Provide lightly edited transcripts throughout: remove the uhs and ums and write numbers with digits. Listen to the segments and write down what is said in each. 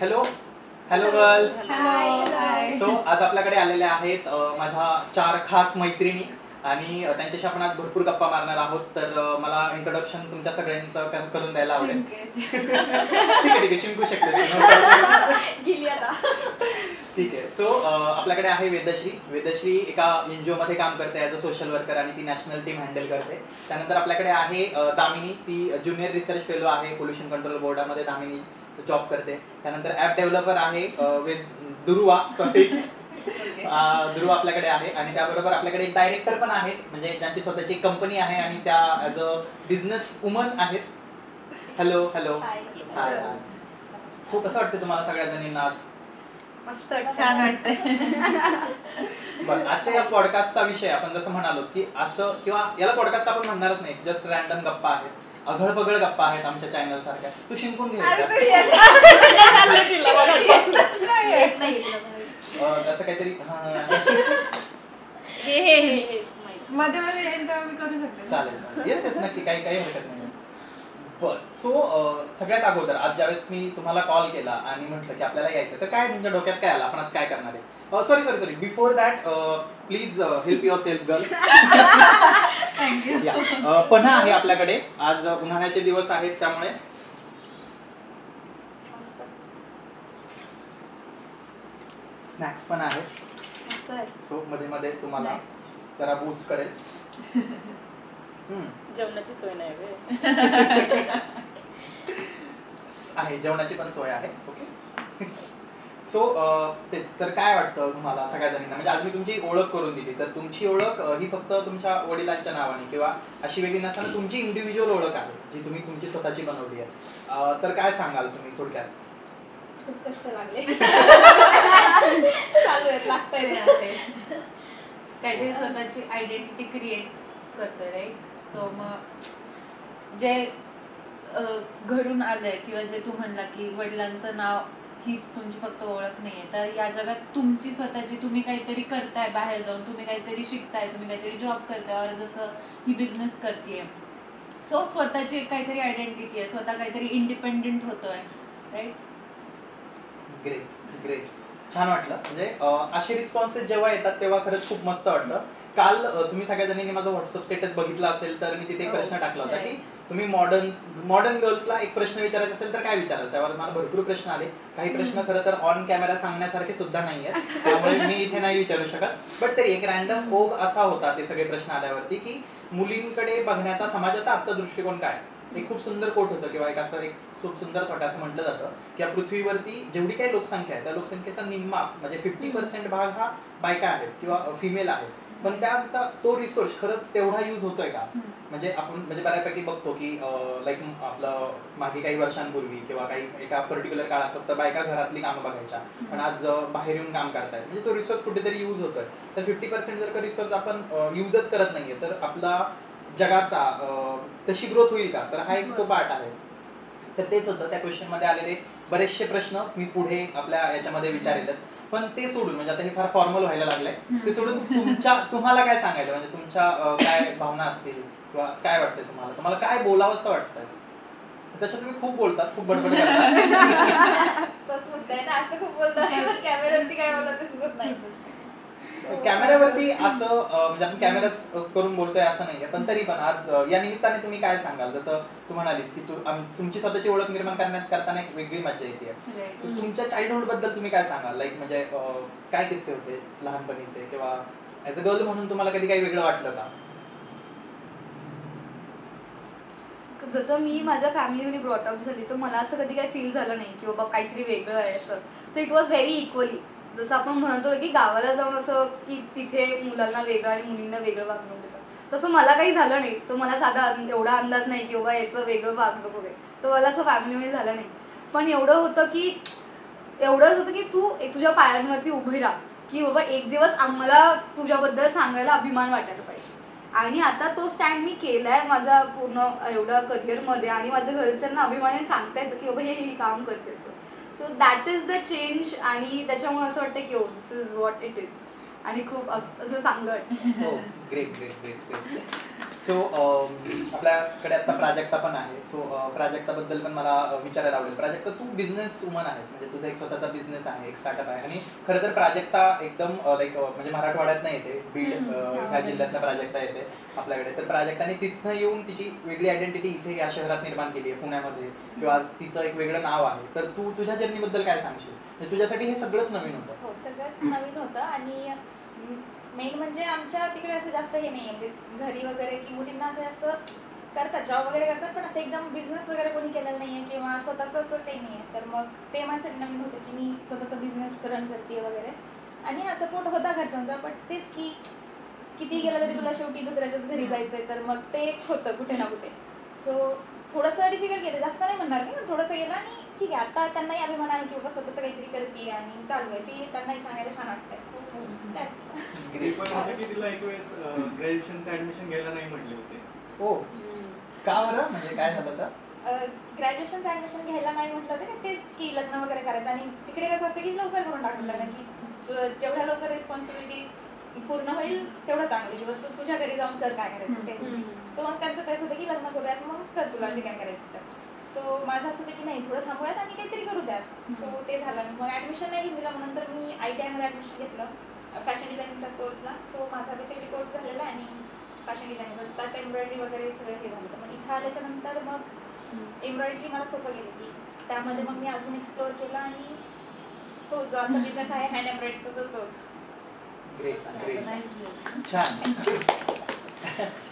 Hello hello girls. Hi. So आज आपल्याकडे आलेले आहेत माझ्या 4 खास मैत्रिणी आणि त्यांच्याशी आपण आज भरपूर गप्पा मारणार आहोत. तर मला इंट्रोडक्शन तुमच्या सगळ्यांचं करून द्यायला आवडेल. ठीक आहे शिंकू शकते गेली आता. ठीक आहे. सो आपल्याकडे आहे वेदश्री. वेदश्री एका NGO मध्ये काम करते ॲज अ सोशल वर्कर आणि ती नॅशनल टीम हँडल करते. त्यानंतर आपल्याकडे आहे दामिनी. ती ज्युनियर रिसर्च फेलो आहे पोल्युशन कंट्रोल बोर्डामध्ये. दामिनी जॉब करते. त्यानंतर ॲप डेव्हलपर आहे दुर्वा. सॉरी दुर्वा आपल्याकडे आहे. आणि त्याबरोबर आपल्याकडे एक डायरेक्टर पण आहेत, म्हणजे ज्यांची स्वतःची कंपनी आहे आणि त्या ॲज अ बिझनेस वुमन आहेत. Hello hello hi. सो कसं वाटतं तुम्हाला सगळ्या जणींना आज? मस्त छान वाटतंय. बरं, आजच्या या पॉडकास्टचा विषय आपण जसं म्हणालो की असं, किंवा याला पॉडकास्ट आपण म्हणणारच नाही, जस्ट रॅन्डम गप्पा आहेत, अघळपघळ गप्पा आहेत आमच्या चॅनल सारख्या. तू शिंकून घे असं काहीतरी. मध्ये मध्ये येईल तेव्हा मी करू शकते. चालेल येस येस नक्की, काही हरकत नाही. बर. सो सगळ्यात अगोदर आज ज्यावेळेस मी तुम्हाला कॉल केला आणि म्हटलं की आपल्याला यायचं, तर काय तुमच्या डोक्यात काय आलं आपण आज काय करणार आहे? Sorry before that please help yourself girls. Thank you. पन्हा आहे आपल्याकडे. आज उन्हाळ्याचे दिवस आहेत त्यामुळे स्नॅक्स पण आहेत. सो मध्ये मध्ये तुम्हाला जरा बूस्ट करेल. जेवणाची सोय नाही आहे, जेवणाची पण सोय आहे. ओके. सो तेच तर काय वाटतं तुम्हाला सगळ्या जणींना, म्हणजे आज मी तुमची ओळख करून दिली, तर तुमची ओळख ही फक्त तुमच्या वडिलांच्या नावाने किंवा अशी वेगळी नसताना तुमची इंडिव्हिज्युअल ओळख आहे जी तुम्ही तुमची स्वतःची बनवली आहे. तर काय सांगाल तुम्ही थोडक्यात? खूप कष्ट लागले. चालू आहेत, लागतंय. काहीतरी स्वतःची आयडेंटिटी क्रिएट करतोय, राईट? सो मग जे घडून आलंय किंवा जे तू म्हणला की वडिलांचं नाव हीच तुमची फक्त ओळख नाहीये, तर या जगात तुमची स्वतःची, तुम्ही काहीतरी करताय बाहेर जाऊन, तुम्ही काहीतरी शिकताय, तुम्ही काहीतरी जॉब करताय, और जसं ही बिझनेस करतेय. सो स्वतःची एक काहीतरी आयडेंटिटी आहे, स्वतः काहीतरी इंडिपेंडेंट होतोय, राईट? ग्रेट. छान वाटलं. म्हणजे असे रिस्पॉन्सेस जेव्हा येतात तेव्हा खरंच खूप मस्त वाटतं. काल तुम्ही सगळ्या जणींनी माझा व्हॉट्सअप स्टेटस बघितला असेल तर मी तिथे एक प्रश्न टाकला होता की तुम्ही मॉडर्न गर्ल्सला एक प्रश्न विचारायचा असेल तर काय विचाराल. त्यावर मला भरपूर प्रश्न आले. काही प्रश्न खरं तर ऑन कॅमेरा सांगण्यासारखे सुद्धा नाही आहेत, त्यामुळे मी इथे नाही विचारू शकत. बट तरी एक रॅन्डम ओघ असा होता ते सगळे प्रश्न आल्यावरती की मुलींकडे बघण्याचा समाजाचा आजचा दृष्टिकोन काय. एक खूप सुंदर कोट होतं किंवा एक खूप सुंदर थोडं असं म्हटलं जातं की या पृथ्वीवरती जेवढी काही लोकसंख्या आहे त्या लोकसंख्येचा निम्मा म्हणजे 50% भाग हा बायका आहेत किंवा फिमेल आहेत. पण त्यांचा तो रिसोर्स खरंच तेवढा यूज होतोय का? म्हणजे आपण म्हणजे बऱ्यापैकी बघतो की लाईक आपलं मागे काही वर्षांपूर्वी किंवा काही एका पर्टिक्युलर काळात फक्त बायका घरातली कामं बघायच्या, पण आज बाहेर येऊन काम करतायत. म्हणजे तो रिसोर्स कुठेतरी यूज होतोय. तर 50% जर का रिसोर्स आपण यूजच करत नाहीये तर आपला जगाचा तशी ग्रोथ होईल का? तर हा एक तो पार्ट आहे. तर तेच होतं त्या क्वेश्चनमध्ये आलेले बरेचसे प्रश्न मी पुढे आपल्या याच्यामध्ये विचारेलच. पण ते सोडून, म्हणजे आता हे फार फॉर्मल व्हायला लागलंय, ते सोडून तुम्हाला काय सांगायचं, म्हणजे तुमच्या काय भावना असतील किंवा काय वाटतंय तुम्हाला काय बोलावं असं वाटतंय? तसं तुम्ही खूप बोलतात, खूप बडबड करतात. तोच मुद्दा आहे ना, असं खूप बोलतात पण कॅमेऱ्यावरती काय बोलतात ते सुचत नाही. कॅमेऱ्यावरती असं म्हणजे आपण कॅमेराच करून बोलतोय असं नाहीये, पण तरी पण आज या निमित्ताने तुम्ही काय सांगाल? जसं तू म्हणालीस की तुमची स्वतःची ओळख निर्माण करताना एक वेगळी मजा येते. तुमच्या चाइल्डहुड बद्दल तुम्ही काय सांगाल? लाईक म्हणजे काय किस्से होते लहानपणीचे, किंवा ऍज अ गर्ल म्हणून तुम्हाला कधी काही वेगळं वाटलं का? जसं मी माझ्या फॅमिलीमध्ये ब्रॉटअप झाली तर मला असं कधी काही फील झालं नाही की बाबा काहीतरी वेगळं आहे असं. So it was very equally. जसं आपण म्हणतो की गावाला जाऊन असं की तिथे मुलांना वेगळं आणि मुलींना वेगळं वागणूक देतात, तसं मला काही झालं नाही. तो मला साधा एवढा अंदाज नाही की बाबा याचं वेगळं वागणूक वगैरे, तो मला असं फॅमिलीमध्ये झालं नाही. पण एवढंच होतं की तू तुझ्या पायांवरती उभी राहा, की बाबा एक दिवस आम्हाला तुझ्याबद्दल सांगायला अभिमान वाटायला पाहिजे. आणि आता तो स्टँड मी केलाय माझा पूर्ण एवढ्या करिअरमध्ये, आणि माझ्या घरच्यांना अभिमानाने सांगता येतं की बाबा हे काम करते असं. So that is the change. आणि त्याच्यामुळे असं वाटतं की दिस इज व्हॉट इट इज, आणि खूप असं चांगलं वाटतं. ग्रेट. सो आपल्याकडे आता प्राजक्ता पण आहे. सो प्राजक्ताबद्दल पण मला विचारायला आवडेल. प्राजक्ता, तू बिझनेस वुमन आहेस, म्हणजे तुझा एक स्वतःचा बिझनेस आहे, एक स्टार्टअप आहे. आणि खरं तर प्राजक्ता एकदम लाईक म्हणजे मराठवाड्यात नाही येते, बीड ह्या जिल्ह्यातनं प्राजक्ता येते आपल्याकडे. तर प्राजक्ताने तिथनं येऊन तिची वेगळी आयडेंटिटी इथे या शहरात निर्माण केली आहे, पुण्यामध्ये, किंवा आज तिचं एक वेगळं नाव आहे. तर तू तुझ्या जर्नीबद्दल काय सांगशील? म्हणजे तुझ्यासाठी हे सगळंच नवीन होतं. हो, सगळंच नवीन होतं. आणि मेन म्हणजे आमच्या तिकडे असं जास्त हे नाही आहे, म्हणजे घरी वगैरे की मुलींना असं असं करतात, जॉब वगैरे करतात, पण असं एकदम बिझनेस वगैरे कोणी केलेलं नाही आहे किंवा स्वतःचं असं काही नाही आहे. तर मग ते माझ्यासाठी नवीन होतं की मी स्वतःचा बिझनेस रन करते वगैरे. आणि हा सपोर्ट होता घरच्यांचा, बट तेच की किती गेलं तरी तुला शेवटी दुसऱ्याच्याच घरी जायचं आहे, तर मग ते एक होतं कुठे ना कुठे. सो थोडंसं डिफिकल्ट गेलं, जास्त नाही म्हणणार मी, पण थोडंसं गेलं. आणि ठीक आहे, आता त्यांनाही अभिमान आहे की बाबा स्वतःचं काहीतरी करते आणि चालू आहे, ती त्यांनाही सांगायला छान वाटतंय. So that's. पण होतं की तिला एक वेळेस ग्रॅज्युएशनचं ऍडमिशन घ्यायला नाही म्हटले होते. हो, का बरं? म्हणजे काय झालं तर? ग्रॅज्युएशनचं ॲडमिशन घ्यायला नाही म्हटलं होतं की तेच की लग्न वगैरे करायचं. आणि तिकडे कसं असतं की लवकर करून टाकलं लग्न, की जेवढ्या लवकर रिस्पॉन्सिबिलिटी पूर्ण होईल तेवढं चांगलं, किंवा तू तुझ्या घरी जाऊन कर काय करायचं ते. सो मग त्यांचं तेच होतं की लग्न करूयात, मग कर तुला जे काय करायचं तर. सो माझं असं होतं की नाही, थोडं थांबूयात आणि काहीतरी करू द्यात. सो ते झालं. मग ॲडमिशन नाही घेतलं, मग नंतर मी ITI ॲडमिशन घेतलं फॅशन डिझायनिंगच्या कोर्सला. सो माझा बेसिकली कोर्स झालेला आणि फॅशन डिझायनिंगचा, त्यात एम्ब्रॉयडरी वगैरे सगळं हे झालं होतं. मग इथं आल्याच्यानंतर मग एम्ब्रॉयडरी मला सोपं गेली की त्यामध्ये मग मी अजून एक्सप्लोअर केलं. आणि सो जो आता बिझनेस आहे हँड एम्ब्रॉयडरीचा तो ग्रेट ग्रेट, छान.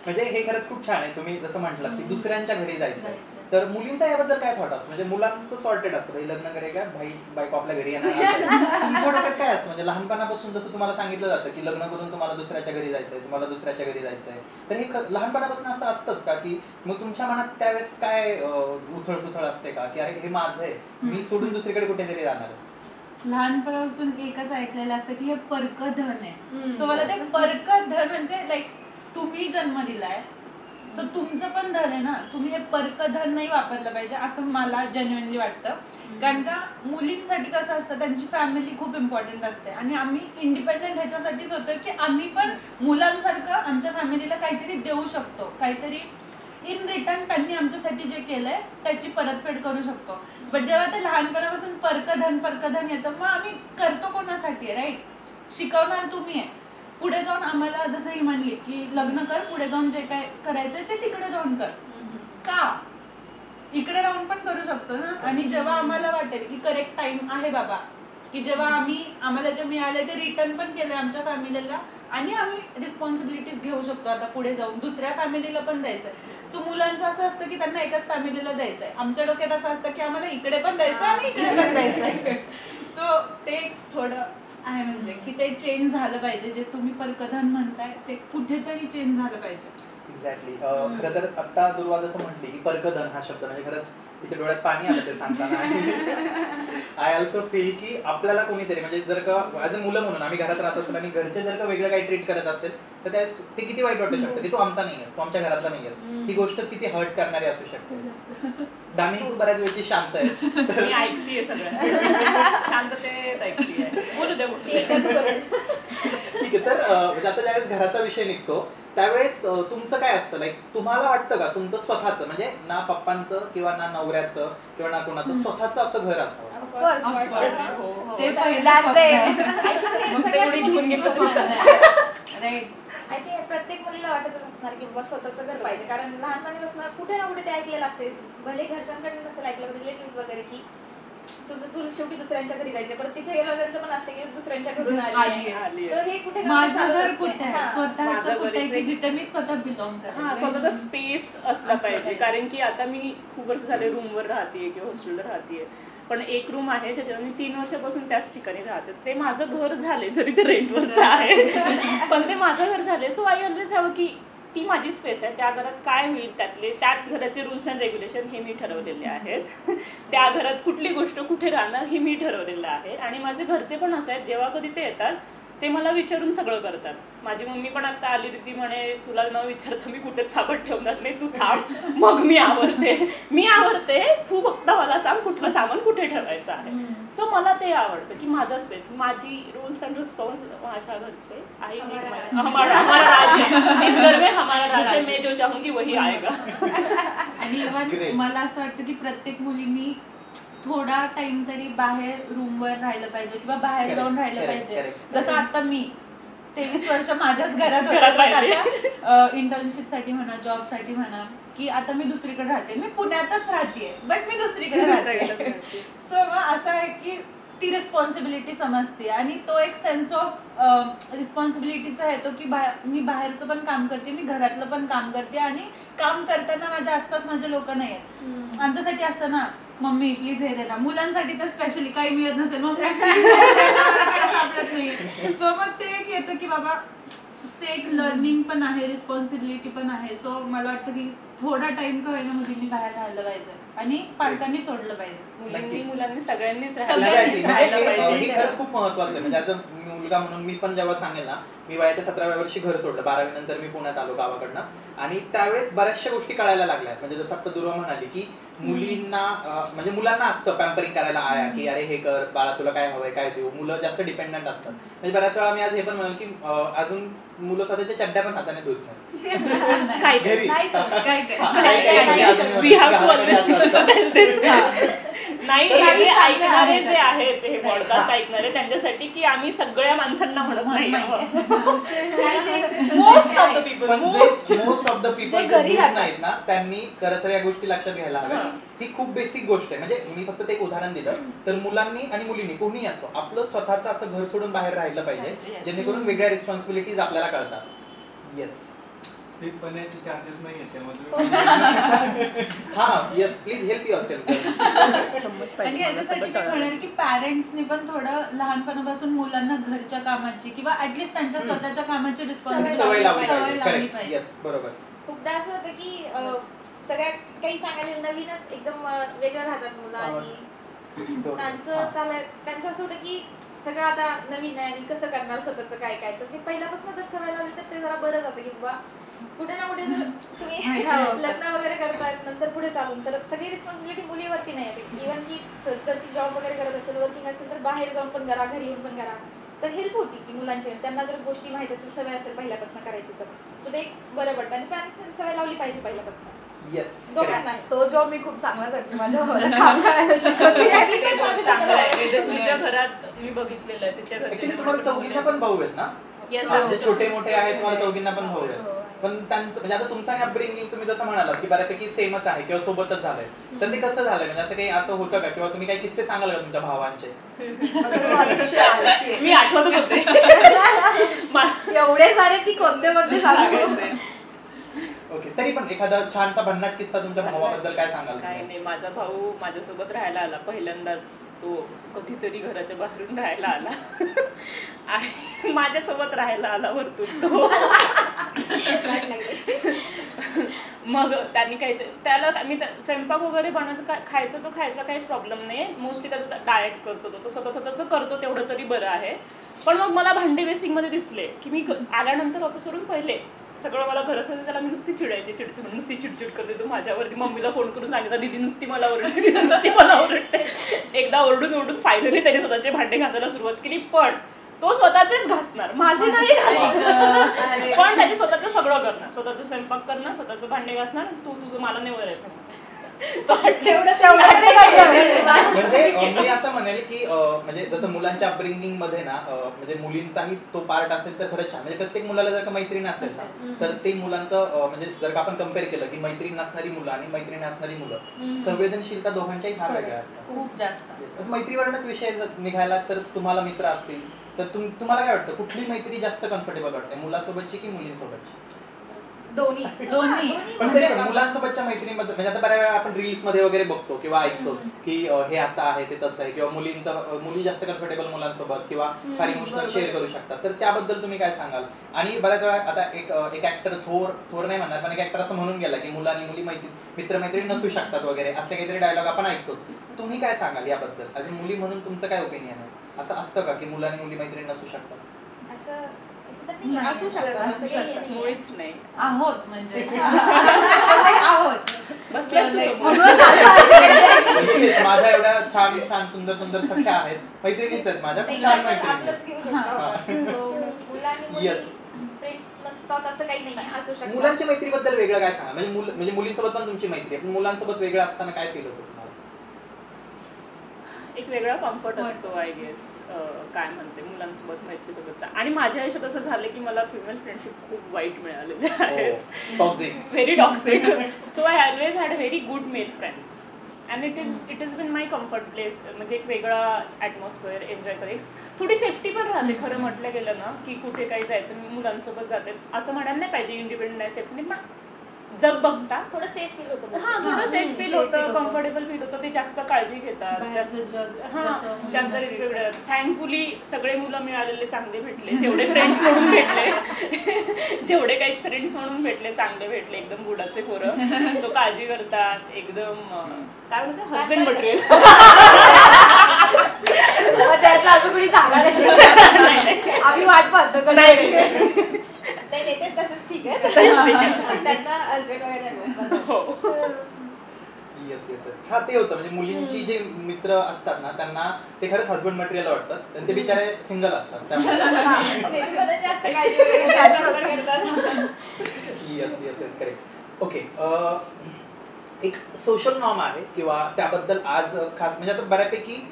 म्हणजे हे खरंच खूप छान आहे. तुम्ही जसं म्हटलं की दुसऱ्यांच्या घरी जायचं, तर मुलींचा याबद्दल काय थॉट असतं? म्हणजे मुलांचं सॉर्टेड असतं, भाई लग्न करे का, भाई बायको आपल्या घरी येणार. तुमच्या डोक्यात काय असतं? म्हणजे लहानपणापासून जसं तुम्हाला सांगितलं जातं की लग्न करून तुम्हाला दुसऱ्याच्या घरी जायचंय, तुम्हाला दुसऱ्याच्या घरी जायचंय, तर हे लहानपणापासून असं असतंच का? की मग तुमच्या मनात त्यावेळेस काय उथळ असते का, की अरे हे माझं आहे, मी सोडून दुसरीकडे कुठेतरी जाणार आहे? लहानपणापासून एकच ऐकलेलं असतं की हे परक धन आहे. सो मला ते परक धन म्हणजे लाईक तुम्ही जन्म दिलाय, सो तुमचं पण धन आहे ना, तुम्ही हे परक धन नाही वापरलं पाहिजे असं मला जेन्युइनली वाटतं. कारण का मुलींसाठी कसं असतं, त्यांची फॅमिली खूप इम्पॉर्टंट असते. आणि आम्ही इंडिपेंडेंट ह्याच्यासाठीच होतो की आम्ही पण मुलांसारखं आमच्या फॅमिलीला काहीतरी देऊ शकतो, काहीतरी इन रिटर्न त्यांनी आमच्यासाठी जे केलंय त्याची परतफेड करू शकतो. बट जेव्हा ते लहानपणापासून परकधन येतं, मग आम्ही करतो कोणासाठी? राईट, शिकवणार तुम्ही आहे. पुढे जाऊन आम्हाला जसं ही म्हणली की लग्न कर, पुढे जाऊन जे काय करायचंय ते तिकडे जाऊन कर. का? इकडे राहून पण करू शकतो ना. आणि जेव्हा आम्हाला वाटेल की करेक्ट टाइम आहे बाबा, की जेव्हा आम्हाला जे मिळाले ते रिटर्न पण केले आमच्या फॅमिलीला, आणि आम्ही रिस्पॉन्सिबिलिटीज घेऊ शकतो आता पुढे जाऊन, दुसऱ्या फॅमिलीला पण द्यायचंय. सो मुलांचं असं असतं की त्यांना एकाच फॅमिलीला द्यायचंय. आमच्या डोक्यात असं असतं की आम्हाला इकडे पण द्यायचं आणि इकडे पण द्यायचंय. सो ते थोडं आहे, म्हणजे की ते चेंज झालं पाहिजे. जे तुम्ही परकधन म्हणताय ते कुठेतरी चेंज झालं पाहिजे. एक्झॅक्टली. खरं तर आत्ता दुर्वा जसं म्हटली की परकधन हा शब्द, म्हणजे खरंच तिच्या डोळ्यात पाणी आलं ते सांगताना. आय ऑल्सो फील की आपल्याला कोणीतरी, म्हणजे जर का ॲज अ मुलं म्हणून आम्ही घरात राहत असेल आणि घरचे जर का वेगळं काही ट्रीट करत असेल, तर त्यावेळेस ते किती वाईट वाटू शकतं की तू आमचा नाही आहेस, तू आमच्या घरातला नाही आहेस. ही गोष्ट किती हर्ट करणारी असू शकते. दामिनी, तू बऱ्याच वेळची शांत आहेस. मी ऐकतेय सगळं, शांततेत ऐकतेय. बोलू दे. ठीक आहे. तर आता ज्यावेळेस घराचा विषय निघतो त्यावेळेस तुमचं काय असतं? लाईक तुम्हाला वाटतं का तुमचं स्वतःचं, म्हणजे ना पप्पांचं किंवा ना नवऱ्याचं किंवा ना कोणाचं स्वतःचं असं घर असावं? ते आय थिंक प्रत्येक मुलीला वाटतच असणार की बाबा स्वतःचं घर पाहिजे. कारण लहानपणीपासून कुठे ना कुठे ते ऐकलेलं असते, भले घरच्यांकडे नसेल ऐकलं, रिलेटिव्ह वगैरे, की तुला शेवटी दुसऱ्यांच्या घरी जायचं. परत तिथे गेल्यावर त्यांचं पण असते की दुसऱ्यांच्या घरून आली. सो हे कुठे ना कुठे माझं घर चालूच कुठे असते. आहे, स्वतःचं कुठे आहे की जिथे मी स्वतः बिलॉंग करते. स्वतःचा स्पेस असला पाहिजे. कारण की आता मी खूप वर्ष झाले रूमवर राहतेय किंवा हॉस्टेलवर राहतेय, पण एक रूम आहे त्याच्यावर मी 3 वर्षापासून त्याच ठिकाणी राहते. ते माझं घर झाले, जरी ते रेंटवरचं आहे पण ते माझं घर झाले. सो आय ऑलवेज हवं की ती माझी स्पेस आहे. त्या घरात काय होईल त्यात घराचे रूल्स अँड रेग्युलेशन हे मी ठरवलेले आहेत. त्या घरात कुठली गोष्ट कुठे राहणार हे मी ठरवलेलं आहे. आणि माझे घरचे पण असं आहेत, जेव्हा कधी ते येतात ते मला विचारून सगळं करतात. माझी मम्मी पण आता आली ती म्हणे तुला न विचारता मी कुठेच साबण ठेवणार नाही, तू थांब मग मी आवरते, तू फक्त मला सांग कुठलं सामान कुठे ठेवायचं आहे. सो मला ते आवडतं की माझा स्पेस, माझी रूल्स अँड रिस्पॉन्स माझ्या घरचे आई हमारा राज है, इस घर में हमारा राज है, मैं जो चाहूंगी वही आएगा. आणि इव्हन मला असं वाटतं की प्रत्येक मुलींनी थोडा टाइम तरी बाहेर रूमवर राहिलं पाहिजे किंवा बाहेर जाऊन राहिलं पाहिजे. जसं आता मी 23 वर्ष माझ्याच घरात इंटर्नशिप साठी म्हणा, जॉब साठी म्हणा, की आता मी दुसरीकडे राहते, मी पुण्यातच राहतेय बट मी दुसरीकडे राहते. सो मग असं आहे की ती रिस्पॉन्सिबिलिटी समजते आणि तो एक सेन्स ऑफ रिस्पॉन्सिबिलिटीचा येतो की मी बाहेरचं पण काम करते, मी घरातलं पण काम करते आणि काम करताना माझ्या आसपास माझे लोक नाही आहेत. आमच्यासाठी असतं ना मम्मी प्लीज हे दे ना, मुलांसाठी तर स्पेशली काही मिळत नसेल मम्मी सापडत नाही. सो मग ते एक येतं की बाबा ते एक लर्निंग पण आहे, रिस्पॉन्सिबिलिटी पण आहे. सो मला वाटतं की थोडा टाइम का होईना मुलींनी बाहेर राहिलं पाहिजे आणि पालकांनी सोडलं पाहिजे. मुलांनी सगळ्यांनीच सगळ्यांनीच राहायला पाहिजे. हे खरंच खूप महत्वाचं आहे. म्हणजे ॲज अ मुलगा म्हणून मी पण जेव्हा सांगेल ना, मी वयाच्या 17व्या वर्षी घर सोडलं, 12वी नंतर मी पुण्यात आलो गावाकडनं आणि त्यावेळेस बऱ्याचशा गोष्टी कळायला लागल्या. म्हणजे जसं आता दुर्वा म्हणाली की मुलींना म्हणजे मुलांना असतं पॅम्परिंग करायला आया की अरे हे कर बाळा, तुला काय हवंय काय देऊ. मुलं जास्त डिपेंडंट असतात. म्हणजे बऱ्याच वेळा मी आज हे पण म्हणाल की अजून मुलं स्वतःच्या चड्ड्या पण हाताने धुत नाही घरी. नाही हे ऐकणारे जे आहेत, हे पॉडकास्ट ऐकणारे त्यांच्यासाठी की आम्ही सगळ्या माणसांना म्हणत नाही, मोस्ट ऑफ द पीपल जे धुत नाहीत ना त्यांनी खरंच या गोष्टी लक्षात घ्यायला हव्या. ही खूप बेसिक गोष्ट आहे. म्हणजे मी फक्त एक उदाहरण दिलं तर मुलांनी आणि मुलींनी कोणीही असो आपलं स्वतःचं असं घर सोडून बाहेर राहिलं पाहिजे, जेणेकरून वेगळ्या रिस्पॉन्सिबिलिटीज आपल्याला कळतात. येस, पण्याचे चार्जेस नाही आहेत त्यामध्ये. हा येस, प्लीज हेल्प युअरसेल्फ. आणि याच्यासाठी मी म्हणेल की पॅरेंट्सनी पण थोडं लहानपणापासून मुलांना घरच्या कामाची किंवा ऍटलीस्ट त्यांच्या स्वतःच्या कामाची सवय रिस्पॉन्सिबिलिटी लावली पाहिजे. येस, बरोबर. खूपदा असं होतं की सगळ्या काही सांगायला नवीनच एकदम वेगळं राहतात मुलं आणि त्यांचं असं होतं की सगळं आता नवीन आहे आणि कसं करणार स्वतःचं काय काय. तर ते पहिल्यापासून जर सवय लावली तर ते जरा बरं जातं की बाबा कुठे ना कुठे जर तुम्ही लग्न वगैरे करतायत नंतर पुढे चालून तर सगळी रिस्पॉन्सिबिलिटी मुलीवरती नाही येते. इव्हन की जर ती जॉब वगैरे करत असेल, वर्किंग असेल तर बाहेर जाऊन पण करा, घरी येऊन पण करा. तर हेल्प होती की मुलांची, त्यांना जर गोष्टी माहित असेल, सवय असेल पहिल्यापासून करायची तर ते एक बरं पडतं. आणि पॅरेंट्सने सवय लावली पाहिजे पहिल्यापासून. येस, दोघांना तो जॉब मी खूप चांगला करते. माझ्या काम करायला शिकवते. चांगलं आहे. तुमच्या घरात मी बघितलेलं आहे त्याच्या घरी. ऍक्च्युली तुम्हाला चौघींना पण भाऊ आहेत ना? म्हणजे छोटे मोठे आहेत, तुम्हाला चौघींना पण भाऊ आहेत. पण त्यांचं म्हणजे आता तुमचं अपब्रिंगिंग तुम्ही जसं म्हणालात की बऱ्यापैकी सेमच आहे किंवा सोबतच झालंय, तर ते कसं झालंय? म्हणजे असं काही असं होतं का किंवा तुम्ही काही किस्से सांगाल का तुमच्या भावांचे? मी आठवतच होते एवढे सारे ती कोणते सांगू. ओके, तरी पण एखादा छानसा भन्नाट किस्सा तुमच्या भावाबद्दल काय सांगाल? काय नाही, माझा भाऊ माझ्यासोबत राहायला आला पहिल्यांदाच. तो कधीतरी घराच्या बाहेरून राहायला आला आणि माझ्यासोबत राहायला आला वरतून तो. मग त्यांनी काही त्याला मी स्वयंपाक वगैरे बनवायचं खायचं तो खायचा काहीच प्रॉब्लेम नाही. मोस्टली त्याचा डाएट करतो तो स्वतःचं करतो, तेवढं तरी बरं आहे. पण मग मला भांडे बेसिंगमध्ये दिसले की मी आल्यानंतर ऑफिसवरून पहिले सगळं मला घर असेल त्याला मी नुसती चिडायची, चिडते म्हणून नुसती चिडचिड करते तू माझ्यावरती. मम्मीला फोन करून सांगायचा दीदी नुसती मला ओरडते, दीदी नुसती मला ओरडते. एकदा ओरडून फायनली त्याने स्वतःचे भांडे घासायला सुरुवात केली. पण तो स्वतःचेच घासणार, माझे नाही घासणार. पण त्याने स्वतःचं सगळं करणार, स्वतःचं स्वयंपाक करणार, स्वतःचं भांडे घासणार. तू तुझं मला नाही ओरायचं. म्हणजे मी असं म्हणेल की म्हणजे जसं मुलांच्या अपब्रिंगिंग मध्ये ना म्हणजे मुलींचाही तो पार्ट असेल तर खरंच छान. म्हणजे प्रत्येक मुलाला जर का मैत्रीण असेल ना तर ते मुलांचं म्हणजे जर का आपण कम्पेअर केलं की मैत्रीण नसणारी मुलं आणि मैत्रीण असणारी मुलं संवेदनशीलता दोघांच्याही फार वेगळ्या असतात, खूप जास्त. मैत्रीवरच विषय निघायला तर तुम्हाला मित्र असतील तर तुम्हाला काय वाटतं कुठली मैत्री जास्त कम्फर्टेबल वाटते, मुलासोबतची की मुलींसोबतची? दोन्ही. पण तरी मुलांसोबतच्या मैत्रीमध्ये म्हणजे आता बऱ्याच वेळा आपण रील्स मध्ये वगैरे बघतो किंवा ऐकतो की हे असं आहे ते तसं आहे, किंवा मुली जास्त कम्फर्टेबल मुलांसोबत किंवा फार इमोशनल शेअर करू शकतात. तर त्याबद्दल तुम्ही काय सांगाल? आणि बऱ्याच वेळा आता एक ऍक्टर थोर नाही म्हणणार पण एक ऍक्टर असं म्हणून गेला की मुलं आणि मुली मित्रमैत्रिणी नसू शकतात वगैरे असे काहीतरी डायलॉग आपण ऐकतो. तुम्ही काय सांगाल याबद्दल? अजून मुली म्हणून तुमचं काय ओपिनियन आहे? असं असतं का की मुलं आणि मुली मैत्रिणी नसू शकतात? असं तर नाही, असू शकतं, असं काही हे नाहीये. मुळीच नाही. आहोत म्हणजे आहोत बसल्यास तू समोर. म्हणजे तेच, माझ्या एवढ्या छान छान सुंदर सुंदर सख्या आहेत, मैत्रिणीच आहेत माझ्या, खूप छान मैत्रिणी आपलंच आहेत. घेऊ शकतो आपण. So, मुलं आणि मुली Yes. फ्रेंड्स नसतात असं काही नाही, असू शकतं. मुलांच्या मैत्रीबद्दल वेगळं काय सांगा, म्हणजे मुलींसोबत पण तुमची मैत्री आहे, पण मुलांसोबत वेगळं असताना काय फील होतं तुम्हाला? एक वेगळा कम्फर्ट असतो आय गेस. काय म्हणते मुलांसोबत मैत्रीसोबतचा. आणि माझ्या आयुष्यात असं झालं की मला फिमेल फ्रेंडशिप खूप वाईट मिळालेले आहेत, toxic. Very toxic. So I always had very good male friends and it is been my comfort place. म्हणजे एक वेगळा ॲटमॉस्फिअर एन्जॉय करायचं, थोडी सेफ्टी पण राहते. खरं म्हटलं गेलं ना की कुठे काही जायचं, मी मुलांसोबत जाते असं म्हणायला नाही पाहिजे इंडिपेंडंट आहे सेफ्टी, पण जग बघता थोडं सेफ फील होतं. हा थोडं सेफ फील होतं, कम्फर्टेबल फील होतं. ते जास्त काळजी घेतात, बाहेरचं जग हा जसं जास्त मुलींना रिस्पेक्ट. थँकफुली सगळे मुलं मिळालेले चांगले भेटले, जेवढे फ्रेंड्स म्हणून भेटले जेवढे काही फ्रेंड्स म्हणून भेटले चांगले भेटले, एकदम बुडाचे पोरं. सो काळजी करतात, एकदम काय म्हणतात हजबंड मटेरियल. त्यातलं असं कोणी सांगा नाही, आम्ही वाट पाहतो कधी. नाही ते तसंच ठीक आहे. त्यांना हसबंड वगैरे हो. Yes yes yes. हा ते होतं, म्हणजे मुलींची जे मित्र असतात ना त्यांना ते खरंच हसबंड मटेरियल वाटतात, आणि ते बिचारे सिंगल असतात त्यामुळे. जास्त काळजी वगैरे त्याच्याबरोबर करतात. Yes yes yes correct. Okay, एक सोशल नॉर्म आहे किंवा त्याबद्दल आज खास म्हणजे आता बऱ्यापैकी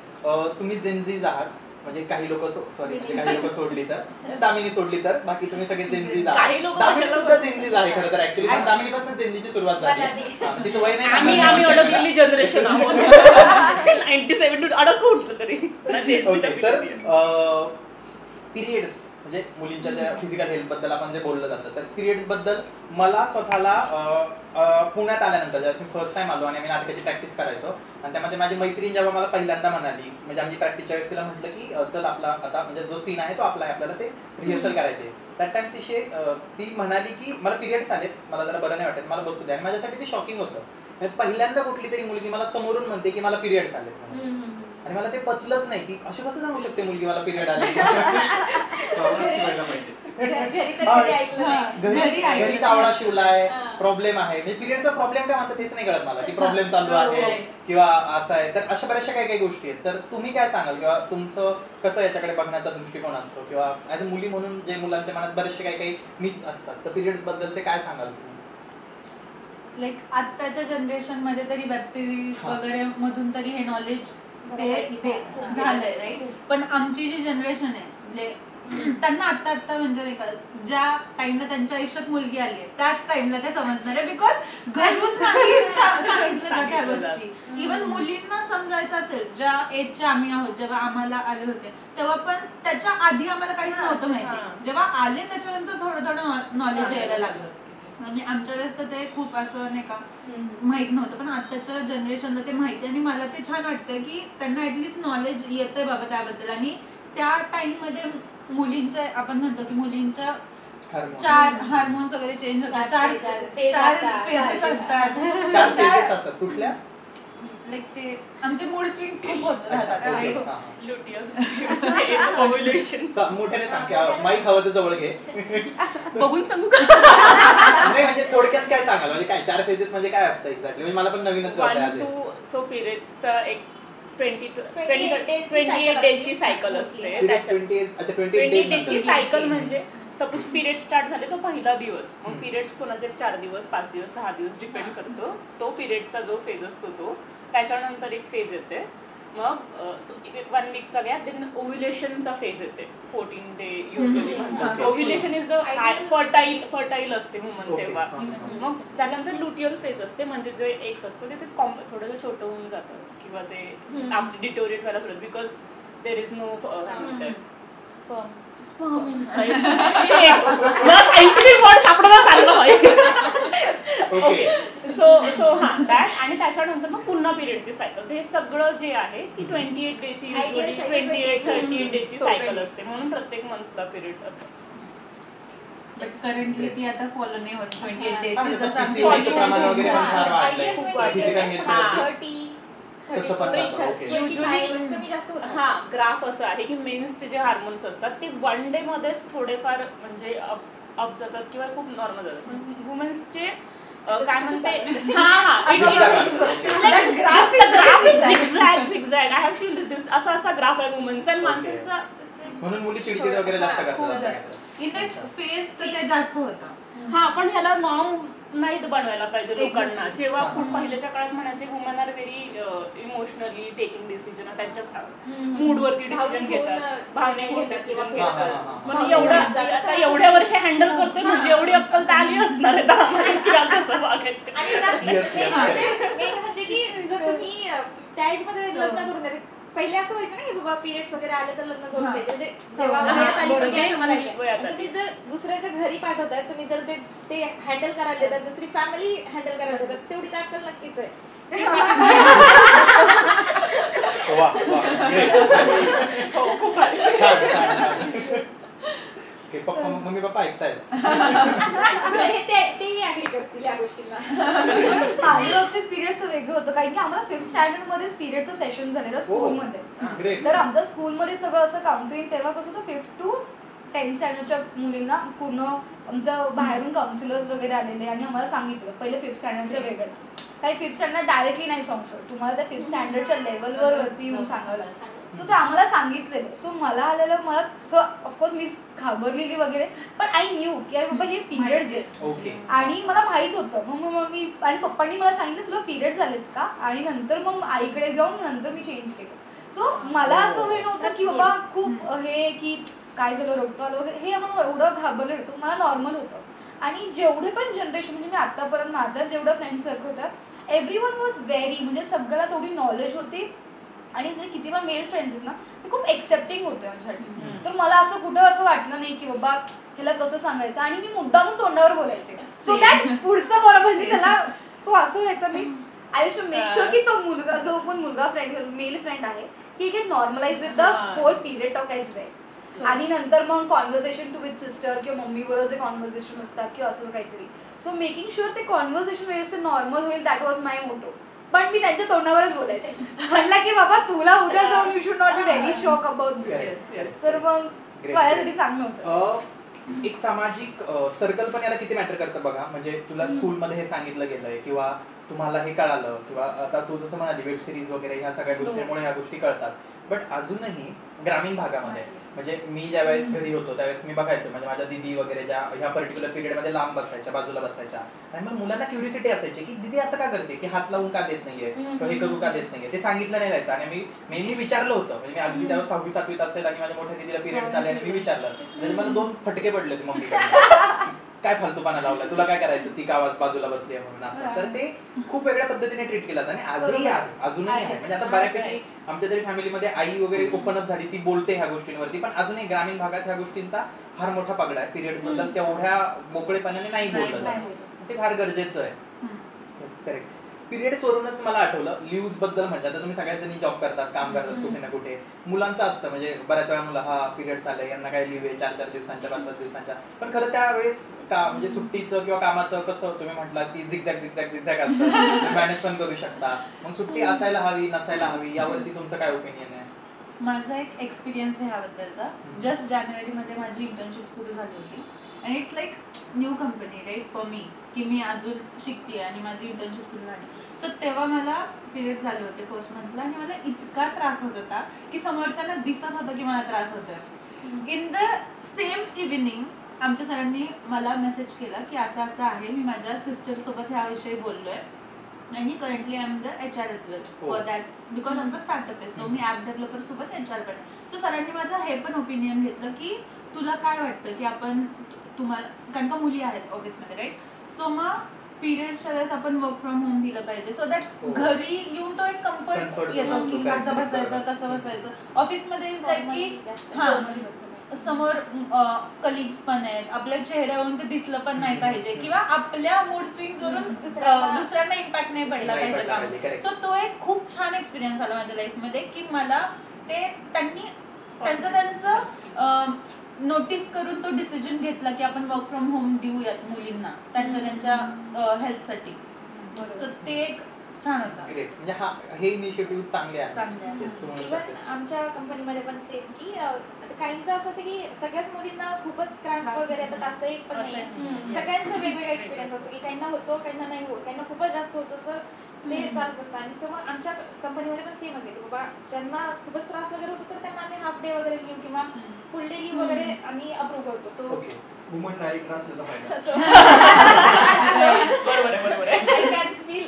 तुम्ही जेनझीज आहात, म्हणजे काही लोक काही लोक सोडली तर, दामिनी सोडली तर बाकी तुम्ही सगळे जेनझीज आहात. काही लोकं दामिनी कशाला सुद्धा जेनझीज आहे खरं तर ऍक्च्युली, पण दामिनीपासून जेनझीची सुरुवात झाली. हा, तिचं वय नाही आम्ही सांगायला अडकलेली जनरेशन आहोत. 97 अडकू उठलं तरी. ओके, तर पिरियड्स म्हणजे मुलींच्या ज्या फिजिकल हेल्थ बद्दल आपण जे बोललं जातं, तर पिरियड्स बद्दल मला स्वतःला पुण्यात आल्यानंतर जेव्हा मी फर्स्ट टाइम आलो आणि आम्ही नाटकाची प्रॅक्टिस करायचो, आणि त्यामध्ये माझी मैत्रीण जेव्हा मला पहिल्यांदा म्हणाली, म्हणजे आमची प्रॅक्टिसच्या वेळेस तिला म्हटलं की चल आपला आता म्हणजे जो सीन आहे तो आपला आहे, आपल्याला ते रिहर्सल करायचे. दॅट टाइम्स ती म्हणाली की मला पिरियड्स आलेत, मला जरा बरं नाही वाटत, मला बसू द्या. आणि माझ्यासाठी ते शॉकिंग होतं, म्हणजे पहिल्यांदा कुठली तरी मुलगी मला समोरून म्हणते की मला पिरियड्स आलेत, आणि मला ते पचलंच नाही की असे कसं सांगू शकते मुलगी मला पिरियड आले. घरी तर कधी ऐकलं नाही. घरी कावळा शिवलाय, प्रॉब्लेम आहे, म्हणजे पिरियडचा प्रॉब्लेम काय म्हणतात हेच नाही कळत मला, की प्रॉब्लेम चालू आहे किंवा असं आहे. तर अशा बऱ्याचशा काही काही गोष्टी आहेत. तर तुम्ही काय सांगाल, किंवा तुमचं कसं याच्याकडे बघण्याचा दृष्टिकोन असतो, किंवा ऍज अ मुली म्हणून जे मुलांच्या मनात बरेचसे काही काही मिथ्स असतात, तर पिरियड्स बद्दलचे काय सांगाल तुम्ही? लाईक आत्ताच्या जनरेशन मध्ये तरी वेब सिरीज वगैरे मधून तरी हे नॉलेज ते झालंय राईट. पण आमची जी जनरेशन आहे म्हणजे त्यांना आत्ता म्हणजे नाही का, ज्या टाइमला त्यांच्या आयुष्यात मुलगी आली आहे त्याच टाइमला ते समजणार आहे, बिकॉज घरून नाही सांगितलं जात ह्या गोष्टी. इव्हन मुलींना समजायचं असेल, ज्या एजच्या आम्ही आहोत, जेव्हा आम्हाला आले होते तेव्हा पण त्याच्या आधी आम्हाला काहीच नव्हतं माहिती. जेव्हा आले त्याच्यानंतर थोडं नॉलेज यायला लागलं. आणि आमच्या वेळेस तर ते खूप असं नाही का माहित नव्हतं, पण आताच्या जनरेशनला ते माहिती. आणि मला ते छान वाटतं की त्यांना ऍटलिस्ट नॉलेज येतंय बाबा त्याबद्दल. आणि त्या टाइम मध्ये मुलींच्या आपण म्हणतो की मुलींच्या 4 हार्मोन्स वगैरे चेंज होतात, 4 फेजेस असतात. 4 फेजेस असतात कुठल्या? लाईक ते आमचे मूड स्विंग्स खूप होत राहतात. मोठ्याने सांग, माईक हवं तर जवळ घे. बघून सांगू का? नाही म्हणजे थोडक्यात काय सांगाल, म्हणजे काय 4 फेजेस म्हणजे काय असतं एक्झॅक्टली, म्हणजे मला पण नवीनच कळतंय आज. 1 to सो पिरियड्सचा एक 28 डेजची सायकल असते. 28 डेजची सायकल म्हणजे सपोज पिरियड स्टार्ट झाले तो पहिला दिवस, मग पिरियड्स कोणाचे 4 दिवस 5 दिवस 6 दिवस डिपेंड करतो. तो पिरियडचा जो फेज असतो तो, त्याच्यानंतर एक फेज येते, मग 1 वीकचा गॅप, देन ओव्ह्युलेशनचा फेज येते 14 डे युजली म्हणतात. ओव्ह्युलेशन इज द फर्टाईल असते वुमन तेव्हा. मग त्यानंतर लुटियल फेज असते, म्हणजे जे एग्स असतं ते थोडंसं छोटं होऊन जातं किंवा ते आपली डिटोरिएट व्हायला सुरुवात, because there is no sperm inside. Scientific word सापडला चाललं पाहिजे. ओके, सो हा दॅट. आणि त्याच्यानंतर मग पुन्हा पिरियडची सायकल. हे सगळं जे आहे ती 28 डेची युजली 28-38 डेची सायकल असते, म्हणून प्रत्येक मंथला पिरियड असतो. बट करंटली ती आता फॉलो नाही होत 28 डेज. जसं जसं PCOD चं प्रमाण वगैरे पण फार वाढलंय. Ideal Physical health बद्दल. 30 तसं पण राहतं, okay. 25 कमी जास्त जास्त होतं. हा ग्राफ असं आहे की मेन्सचे जे हार्मोन्स असतात ते 1 डे मध्येच थोडेफार म्हणजे अप जातात किंवा खूप नॉर्मल जातात, पण वुमन्सचे काय म्हणते असा ग्राफ आहे वुमनचा आणि माणसांचा. म्हणून मुली चिडचिड वगैरे जास्त करतात. इन दॅट फेज ते जास्त होतं. हा, पण ह्याला नॉर्म नाही बनवायला पाहिजे लोकांना. जेव्हा खूप पहिल्याच्या काळात म्हणायचे woman are very emotionally taking decision, त्यांच्या मूडवरती डिसिजन घेतात, भावनिक डिसिजन घेतात. म्हणजे आता एवढ्या वर्ष हँडल करते म्हणजे एवढी अक्कल तर आली असणार आहे किंवा कसं वागायचं. मेन म्हणजे की जर तुम्ही त्या एज मध्ये लग्न करून द्या, पहिले असं व्हायचं ना की बाबा पिरियड्स वगैरे आले तर लग्न करून द्यायचे, म्हणजे जेव्हा वयात आली की असं म्हणायचं. तुम्ही जर दुसऱ्याच्या घरी पाठवताय, तुम्ही जर ते हँडल करायला देतात, दुसरी फॅमिली हँडल करायला देतात, तेवढी तर अक्कल नक्कीच आहे. पप्पा मम्मी पप्पा ऐकतायत, तेही ऍग्री करतील या गोष्टींना. माझ्या बाबतीत पिरियड्स वेगळं होतं, कारण की आम्हाला 5th स्टँडर्ड मध्येच पिरियडचं सेशन झालेलं स्कूलमध्ये. तर आमच्या स्कूलमध्ये सगळं असं काउन्सिलिंग तेव्हा कसं होतं, 5th to 10th स्टँडर्डच्या मुलींना पूर्ण आमचं बाहेरून काउन्सिलर्स वगैरे आलेले आणि आम्हाला सांगितलं पहिले 5th स्टँडर्डच्या वेगळं, काही 5th स्टँडर्ड डायरेक्टली नाही सांगू शकत, तुम्हाला त्या 5th स्टँडर्डच्या लेवलवर वरती येऊन सांगावं लागतं. सो ते आम्हाला सांगितलेलं. सो मला आलेलं, मला सो ऑफकोर्स मी घाबरलेली वगैरे, पण आय न्यू की बाबा हे पिरियड्स आहेत आणि मला माहित होतं. मग मी आणि पप्पांनी मला सांगितलं तुला पिरियड झालेत का, आणि नंतर मग आईकडे जाऊन नंतर मी चेंज केलं. सो मला असं हे नव्हतं की बाबा खूप हे की काय झालं, रोगतो आलं वगैरे, हे आम्हाला एवढं घाबरलं नव्हतं, मला नॉर्मल होतं. आणि जेवढे पण जनरेशन म्हणजे मी आतापर्यंत माझा जेवढं फ्रेंड सर्कल होता, एव्हरीवन वॉज व्हेरी, म्हणजे सगळ्याला थोडी नॉलेज होती आणि जे किती पण मेल फ्रेंड्स आहेत ना ते खूप एक्सेप्टिंग होते माझ्यासाठी. तर मला असं कुठं असं वाटलं नाही की बाबा ह्याला कसं सांगायचं, आणि मी मुद्दामून तोंडावर बोलायचे. सो दॅट पुढचं बरोबर मी त्याला तो असं व्हायचा, मी आय शुड मेक शुअर की तो मुलगा जो पण मुलगा फ्रेंड मेल फ्रेंड आहे he can normalize with the whole period talk as well. आणि नंतर मग कॉन्व्हर्सेशन टू विथ सिस्टर किंवा मम्मी बरोबर जे कॉन्व्हर्सेशन असतात किंवा असं काहीतरी, सो मेकिंग शुअर ते कॉन्व्हर्सेशन व्यवस्थित नॉर्मल होईल, दॅट वॉज माय मोटो. पण मी त्यांच्या तोंडावरच बोलायचे, म्हटलं की बाबा तुला उद्या जाऊन you should not be very shock about this. तर मग माझ्यासाठी चांगलं होतं. एक सामाजिक सर्कल पण याला किती मॅटर करतं बघा. म्हणजे तुला स्कूलमध्ये हे सांगितलं गेलंय किंवा तुम्हाला हे कळालं, किंवा आता तू जसं म्हणाली वेब सिरीज वगैरे ह्या सगळ्या गोष्टींमुळे ह्या गोष्टी कळतात. बट अजूनही ग्रामीण भागामध्ये, म्हणजे मी ज्यावेळेस घरी होतो त्यावेळेस मी बघायचं, म्हणजे माझ्या दिदी वगैरे ज्या ह्या पर्टिक्युलर पिरियडमध्ये लांब बसायच्या, बाजूला बसायच्या, आणि मग मुलांना क्युरियोसिटी असायची की दिदी असं का करते, की हात लावून का देत नाहीये किंवा हे करू का देत नाहीये, ते सांगितलं नाही जायचं. आणि मी मेनली विचारलं होतं, म्हणजे मी अगदी त्यावेळेस 6वी 7वीत असेल आणि माझ्या मोठ्या दिदीला पिरियड्स आले आणि मी विचारलं, म्हणजे मला 2 फटके पडले होते मम्मी, काय फालतूपणा लावला, तुला काय करायचं, ती का बाजूला बसली आहे म्हणून असं. तर ते खूप वेगळ्या पद्धतीने ट्रीट केलं आणि आजही आहे, अजूनही आहे. म्हणजे आता बऱ्यापैकी आमच्या तरी फॅमिलीमध्ये आई वगैरे ओपन अप झाली, ती बोलते ह्या गोष्टींवरती, पण अजूनही ग्रामीण भागात ह्या गोष्टींचा फार मोठा पगडा आहे. पिरियड्स बद्दल तेवढ्या मोकळेपणाने नाही बोललं, ते फार गरजेचं आहे. Yes, correct. पिरियड्स वरूनच मला आठवलं लिव्हज बद्दल. म्हणजे आता तुम्ही सगळ्याच जणी जॉब करतात, काम करतात कुठे ना कुठे, मुलांचं असतं म्हणजे बऱ्याच वेळा मुलं हा पिरियड्स आले, यांना काय लिव्ह आहे 4-4 दिवसांच्या 5-5 दिवसांच्या. पण खरं त्यावेळेस का म्हणजे सुट्टीचं किंवा कामाचं कसं तुम्ही म्हटलं की झिगझॅग असतं, मॅनेज पण करू शकता. मग सुट्टी असायला हवी नसायला हवी यावरती तुमचं काय ओपिनियन आहे? माझा एक एक्सपिरियन्स आहे ह्याबद्दलचा. जस्ट जानेवारीमध्ये माझी इंटर्नशिप सुरू झाली होती आणि it's like new company right for me, की मी अजून शिकते आणि माझी इंटर्नशिप सुरू झाली. सो तेव्हा मला पिरियड झाले होते फर्स्ट मंथला आणि मला इतका त्रास होत होता की समोरच्यांना दिसत होतं की मला त्रास होतोय. इन द सेम इव्हिनिंग आमच्या सरांनी मला मेसेज केला की असं असं आहे, मी माझ्या सिस्टरसोबत ह्याविषयी बोललोय आणि currently I am the HR as well for that, because आमचा स्टार्टअप आहे. सो मी ॲप डेव्हलपर सोबत HR पण आहे. सो सरांनी माझं हे पण ओपिनियन घेतलं की तुला काय वाटतं की आपण तुम्हाला, कारण का मुली आहेत ऑफिसमध्ये राईट, सो मग पिरियड्सच्या वेळेस आपण वर्क फ्रॉम होम दिलं पाहिजे, सो दॅट घरी येऊन तो एक कम्फर्ट येतो की असं बसायचं तसं बसायचं. ऑफिसमध्ये इज लाईक की हां समोर कलिग्स पण आहेत, आपल्या चेहऱ्यावरून ते दिसलं पण नाही पाहिजे किंवा आपल्या मूड स्विंग्स वरून दुसऱ्यांना इम्पॅक्ट नाही पडला पाहिजे काम. सो तो एक खूप छान एक्सपिरियन्स आला माझ्या लाईफमध्ये की मला ते त्यांनी त्यांचं नोटीस करून तो डिसिजन घेतला की आपण वर्क फ्रॉम होम देऊयात मुलींना त्यांच्या हेल्थसाठी. सो ते एक छान होता. ग्रेट. म्हणजे हे इनिशिएटिव्ह चांगले आहे. चांगले आहे. Yes, तू म्हणू इव्हन शकते. आमच्या कंपनीमध्ये पण सेम की आता काहींचं असं असतं की सगळ्याच मुलींना खूपच क्राफ्ट वगैरे येतात असं एक पण नाही. सगळ्यांचा वेगवेगळा एक्सपिरियन्स असतो की काहींना होतो काहींना नाही होत, काहींना खूपच जास्त होतो, सर सेम चालूच असतं. आणि सर मग आमच्या कंपनीमध्ये पण सेमच आहे की बाबा ज्यांना खूपच त्रास वगैरे होतो तर त्यांना आम्ही हाफ डे वगैरे लिव्ह किंवा फुल डे लिव्ह वगैरे आम्ही अप्रूव्ह करतो. So okay. वुमन डायरेक्टर असल्याचा फायदा. बरोबर आहे. I can feel.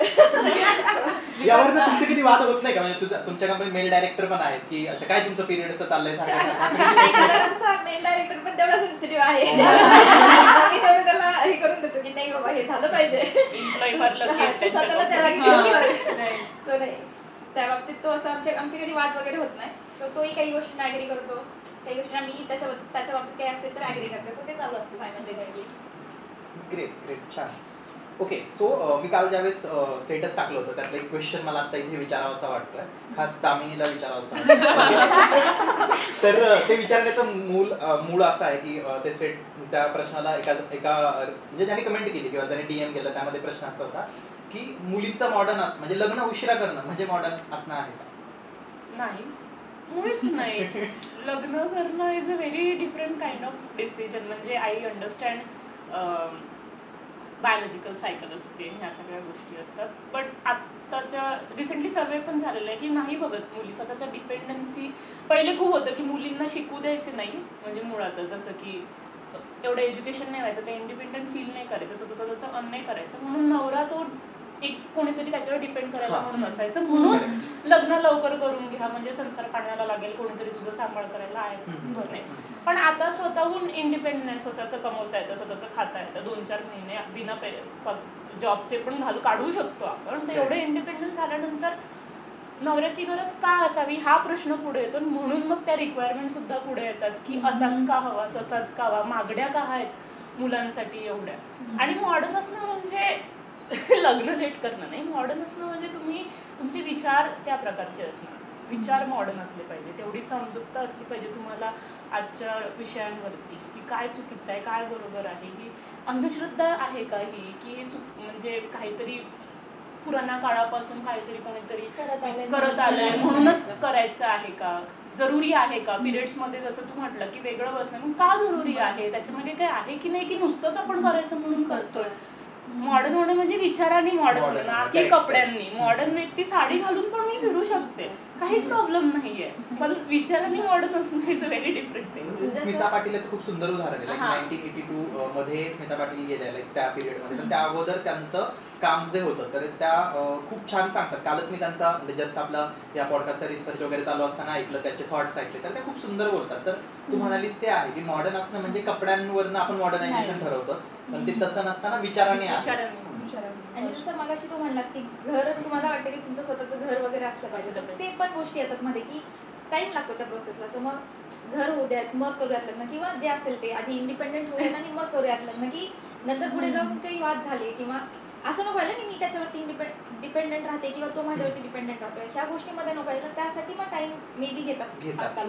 यावर तुमचे किती वाद होत नाही का? म्हणजे तुमच्या कंपनीत मेल डायरेक्टर पण आहेत की अच्छा काय तुमचं पिरियड असं चाललंय आमचा मेल डायरेक्टर पण तेवढा सेन्सिटिव्ह आहे. आम्ही तेवढं त्याला हे करून देतो की नाही बाबा हे झालं पाहिजे. तू स्वतःला त्याला सो नाही त्या बाबतीत तो असं आमचे कधी वाद वगैरे होत नाही. सो तोही काही गोष्टी ऍग्री करतो, काही गोष्टी मी त्याच्या बाबतीत काही असेल तर ऍग्री करते. सो ते चालू असतं सायमल्टेनियसली. ग्रेट. छान. ओके. सो मी काल ज्यावेळेस स्टेटस टाकलं होतं त्यातलं एक क्वेश्चन मला आता इथे विचारावं असं वाटतंय, खास दामिनीला विचारावं असं वाटतं. तर ते विचारण्याचं मूळ असं आहे की त्या प्रश्नाला एका म्हणजे ज्याने कमेंट केली किंवा ज्याने DM केलं त्यामध्ये प्रश्न असा होता की मुलींचं मॉडर्न असणं म्हणजे लग्न उशिरा करणं म्हणजे मॉडर्न असणं आहे का? नाही, मुळीच नाही. लग्न करणं is a very different kind of decision. म्हणजे आय अंडरस्टँड बायोलॉजिकल सायकल असते, ह्या सगळ्या गोष्टी असतात. बट आत्ताच्या रिसेंटली सर्वे पण झालेला आहे की नाही बघत मुली स्वतःचा डिपेंडन्सी. पहिले खूप होतं की मुलींना शिकू द्यायचे नाही, म्हणजे मुळातच जसं की एवढं एज्युकेशन नाही व्हायचं, ते इंडिपेंडंट फील नाही करायचं, स्वतःचा अर्न नाही करायचं, म्हणून नवरा तो एक कोणीतरी त्याच्यावर डिपेंड करायला म्हणून असायचं, म्हणून लग्न लवकर करून घ्या म्हणजे संसार पाण्याला लागेल, कोणीतरी तुझं सांभाळ करायला आहे नाही. पण आता स्वतःहून इंडिपेंडंट आहे, स्वतःचं कमवता येतं, स्वतःचं खाता येतं, 2-4 महिने बिना जॉबचे पण काढू शकतो आपण. तर एवढे इंडिपेंडंट झाल्यानंतर नवऱ्याची गरज का असावी हा प्रश्न पुढे येतो. म्हणून मग त्या रिक्वायरमेंट सुद्धा पुढे येतात की असाच का हवा, तसाच का हवा, मागण्या का आहेत मुलांसाठी एवढ्या. आणि मॉडर्न असणं म्हणजे लग्न लेट करणं नाही, मॉडर्न असणं म्हणजे तुमचे विचार त्या प्रकारचे असणार, विचार मॉडर्न असले पाहिजे, तेवढी समजूतता असली पाहिजे तुम्हाला आजच्या विषयांवरती की काय चुकीचं आहे, काय बरोबर आहे, की अंधश्रद्धा आहे का ही, की म्हणजे काहीतरी पुराणा काळापासून काहीतरी कोणीतरी करत आलंय म्हणूनच करायचं आहे का, जरुरी आहे का. पिरियड्समध्ये जसं तू म्हटलं की वेगळं बसणं मग का जरुरी आहे, त्याच्यामध्ये काय आहे की नाही, की नुसतंच आपण करायचं म्हणून करतोय. मॉडर्न होणं म्हणजे विचारांनी मॉडर्न होणं, ना की कपड्यांनी. मॉडर्न व्यक्ती साडी घालून पण मी फिरू शकते, काहीच प्रॉब्लेम नाहीये, पण विचारांनी मॉडर्न असणं is a very different thing. Smita Patil याचं खूप सुंदर उदाहरण आहे. 1982 मध्ये स्मिता पाटील गेलेल्या त्या पिरियडमध्ये, पण त्या अगोदर त्यांचं काम जे होतं तर त्या खूप छान सांगतात. कालच मी त्यांचा जस्ट आपला या पॉडकास्टचा रिसर्च वगैरे चालू असताना ऐकलं, त्याचे थॉट्स ऐकले, तर ते खूप सुंदर बोलतात. तर तू म्हणालीस ते आहे की मॉडर्न असणं म्हणजे कपड्यांवरनं आपण मॉडर्नायझेशन ठरवतो, पण ते तसं नसताना विचाराने आहे. आणि जसं मगाशी तू म्हणलास की घर तुम्हाला वाटतं की तुमचं स्वतःचं घर वगैरे असलं पाहिजे, तर ते पण गोष्टी येतात मध्ये की टाइम लागतो त्या प्रोसेसला. तर मग घर होऊ द्यात, मग करूयात लग्न, किंवा जे असेल ते आधी इंडिपेंडेंट होऊयात आणि मग करूयात लग्न, की नंतर पुढे जाऊन काही वाद झाले किंवा असं नको व्हायला की मी त्याच्यावरती डिपेंडंट राहते किंवा तो माझ्यावरती डिपेंडंट राहतोय, ह्या गोष्टीमध्ये नको व्हायला. त्यासाठी मग टाइम मे बी घेतात आजकाल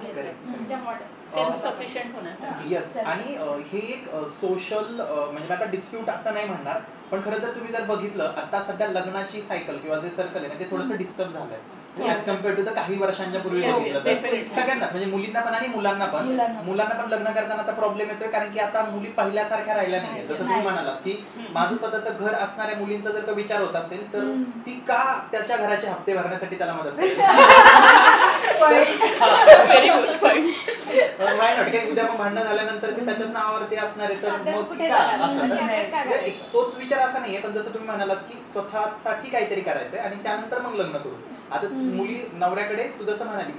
ज्या मॉडर्न सेल्फ सफिशियंट होण्यासाठी. येस. आणि हे एक सोशल म्हणजे मी आता डिस्प्यूट असं नाही म्हणणार, पण खरं तर तुम्ही जर बघितलं आता सध्या लग्नाची सायकल किंवा जे सर्कल आहे ना ते थोडंसं डिस्टर्ब झालंय ॲज कम्पेअर टू द काही वर्षांच्या पूर्वी बघितलं तर सगळ्यांनाच, म्हणजे मुलींना पण आणि मुलांना पण लग्न करताना आता प्रॉब्लेम येतोय, कारण की आता मुली पहिल्यासारख्या राहिल्या नाहीये. जसं तुम्ही म्हणालात की माझं स्वतःचं घर असणाऱ्या मुलींचा जर का विचार होत असेल तर ती का त्याच्या घराचे हप्ते भरण्यासाठी त्याला मदत करेल. नाही ना, ठीक उद्या मग भांडणं झाल्यानंतर ते त्याच्याच नावावरती असणार आहे, तर मग का असं. तोच विचार असा नाहीये, पण जसं तुम्ही म्हणालात की स्वतःसाठी काहीतरी करायचंय आणि त्यानंतर मग लग्न करू. आता मुली नवऱ्याकडे तू जसं म्हणाली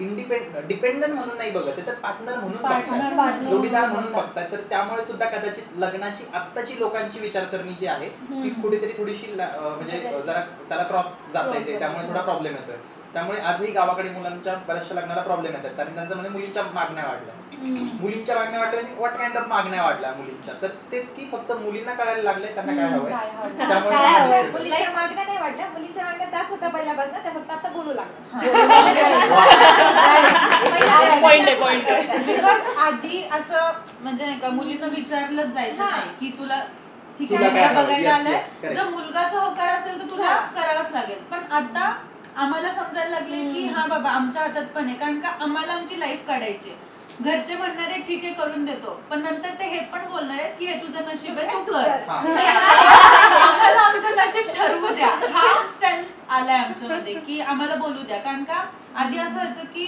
डिपेंडंट म्हणून नाही बघत तर पार्टनर म्हणून बघताय, जोडीदार म्हणून बघताय. तर त्यामुळे सुद्धा कदाचित लग्नाची आत्ताची लोकांची विचारसरणी जी आहे ती कुठेतरी थोडीशी म्हणजे जरा त्याला क्रॉस जाता येते, त्यामुळे थोडा प्रॉब्लेम येतोय. त्यामुळे आजही गावाकडे मुलांच्या बऱ्याचशा लग्नाला प्रॉब्लेम येतात, कारण त्यांचं म्हणजे मुलींच्या मागण्या वाढल्या म्हणजे व्हॉट काइंड ऑफ मागण्या वाढल्या मुलींच्या. तर तेच की फक्त मुलींना कळायला लागले त्यांना काय हवंय, त्यामुळे मुलींच्या मागण्या नाही वाढल्या, मुलींच्या मागण्या त्याच होत्या पहिल्यापासून, त्या फक्त आता बोलू लागल्या. बिकॉज आधी असं म्हणजे नाही का मुलींना विचारलंच जायचं नाही की तुला ठीक तुला आहे काय हे हवं? बघायला Yes, आलाय yes, correct. जर मुलगाचा होकार असेल तर तुला करावंच लागेल पण आता आम्हाला समजायला लागले की हा बाबा आमच्या हातात पण आहे कारण का आम्हाला आमची लाईफ काढायची घरचे म्हणणारे ठीक आहे करून देतो पण नंतर ते हे पण बोलणार आहेत की हे तुझं नशीब आहे तू कर आम्हाला आमचं नशीब ठरवू द्या हा सेन्स आलाय आमच्यामध्ये की आम्हाला बोलू द्या कारण का आधी असं व्हायचं की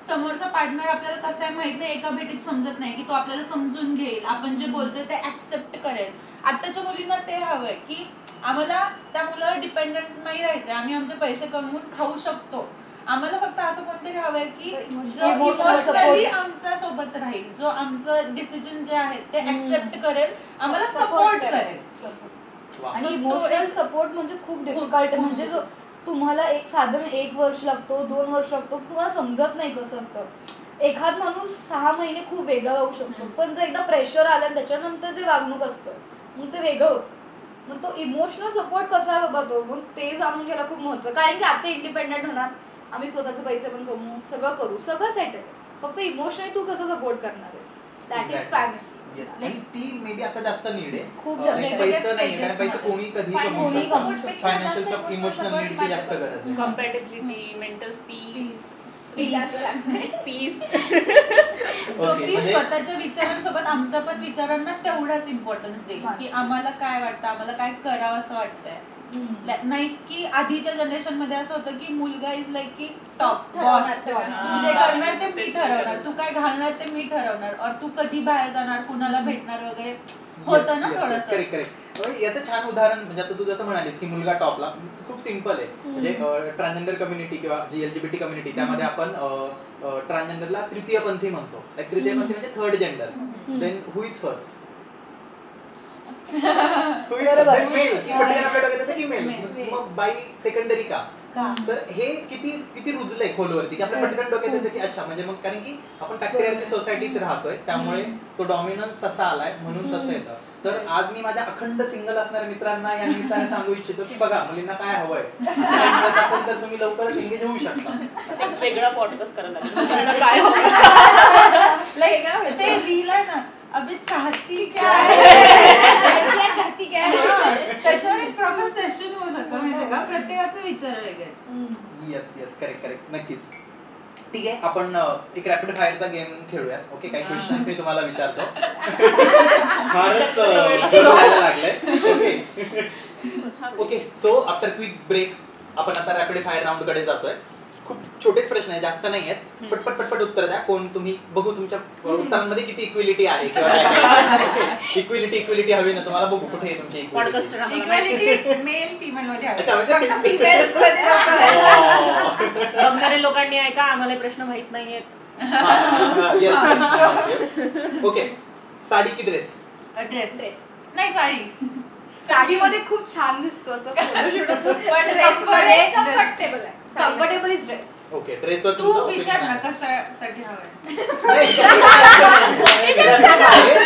समोरचा पार्टनर आपल्याला कसं आहे माहित नाही एका भेटीत समजत नाही की तो आपल्याला समजून घेईल आपण जे बोलतोय ते ऍक्सेप्ट करेल आताच्या मुलींना ते हवंय की आम्हाला त्या मुलावर डिपेंडंट नाही राहायचंय आम्ही आमचे पैसे कमवून खाऊ शकतो आम्हाला फक्त असं कोणतरी हवंय की जो इमोशनली आमच्या सोबत राहील जो आमचं डिसिजन जे आहे ते ऍक्सेप्ट करेल आम्हाला सपोर्ट करेल आणि इमोशनल सपोर्ट म्हणजे खूप डिफिकल्ट म्हणजे जो तुम्हाला एक साधारण 1 वर्ष लागतो 2 वर्ष लागतो तुम्हाला समजत नाही कसं असतं एखाद माणूस 6 महिने खूप वेगळा वागू शकतो पण जर एकदा प्रेशर आलं त्याच्यानंतर जे वागणूक असतं मग ते वेगळं होतं मग तो इमोशनल सपोर्ट कसा आहे बाबा तो मग ते जाणून घ्यायला खूप महत्व कारण की आता इंडिपेंडेंट होणार आम्ही स्वतःचे पैसे पण कमवू सगळं करू सगळं सेटल फक्त इमोशनली तू कसं सपोर्ट करणार आहेस दॅट इज फॅमिली Yes. आणि ती मे बी आता जास्त नीड आहे खूप जास्त. पैसे नाही कारण पैसे कोणी कधी कमवू कोणी शकतो कमवू शकतो. फायनान्शियल इमोशनल नीडची जास्त गरज आहे कम्पॅटेबिलिटी मेंटल पीस जो Okay, की म्हणजे- स्वतःच्या विचारांसोबत आमच्या पण विचारांना तेवढाच इम्पॉर्टन्स देईल की आम्हाला काय वाटतं आम्हाला काय करावं असं वाटतंय नाही की आधीच्या जनरेशन मध्ये असं होतं की मुलगा इज लाईक की टॉप बॉस तू जे करणार ते मी ठरवणार तू काय घालणार ते मी ठरवणार और तू कधी बाहेर जाणार कुणाला भेटणार वगैरे होतं ना थोडंसं करेक्ट करेक्ट याचं छान उदाहरण म्हणजे आता तू जसं म्हणालीस की मुलगा टॉपला खूप सिम्पल आहे म्हणजे ट्रान्सजेंडर कम्युनिटी किंवा जी LGBT कम्युनिटी त्यामध्ये आपण ट्रान्सजेंडरला तृतीयपंथी म्हणतो तृतीयपंथी म्हणजे third gender then who is first मग बाई सेकंडरी का तर हे किती किती रुजलंय खोलवरती की आपल्या पटकन डोक्यात येतं की अच्छा म्हणजे मग कारण की आपण पॅट्रियार्की सोसायटीत राहतोय त्यामुळे तो डॉमिनन्स तसा आलाय म्हणून तसं येतं तर आज मी माझ्या अखंड सिंगल असणाऱ्या मित्रांना या निमित्ताने सांगू इच्छितो की बघा मुलींना काय हवंय असेल तर तुम्ही लवकरच एंगेज होऊ शकता एक वेगळा पॉडकास्ट करायला लागेल काय हवं ते रील आहे ना अबे चाहती क्या है चाहती क्या है त्याच्यावर एक प्रॉपर सेशन होऊ शकतं माहितीये का प्रत्येकाचे विचार वेगळे येस येस करेक्ट करेक्ट नक्कीच ठीक आहे आपण एक रॅपिड फायरचा गेम खेळूया ओके काही क्वेश्चन्स मी तुम्हाला विचारतो फारच जोर द्यायला लागलाय okay okay so after quick break आपण आता रॅपिड फायर राऊंड कडे जातोय खूप छोटेच प्रश्न आहे जास्त नाही आहेत पटपट पटपट उत्तर द्या कोण तुम्ही बघू तुमच्या उत्तरांमध्ये किती इक्विलिटी आहे किंवा काय इक्विलिटी हवी ना तुम्हाला बघू कुठे आहे तुमची इक्वॅलिटी मेल फिमेल मध्ये अच्छा म्हणजे फिमेल्स मध्ये नको. बघणारे लोकांनी ऐका आम्हाला प्रश्न माहित नाहीयेत ओके साडी की ड्रेस ड्रेस नाही साडी साडीमध्ये खूप छान दिसतो असं पण ड्रेस मध्ये कम्फर्टेबल आहे कम्फर्टेबल इज ड्रेस ओके ड्रेसवर तू विचार ना कशासाठी हवंय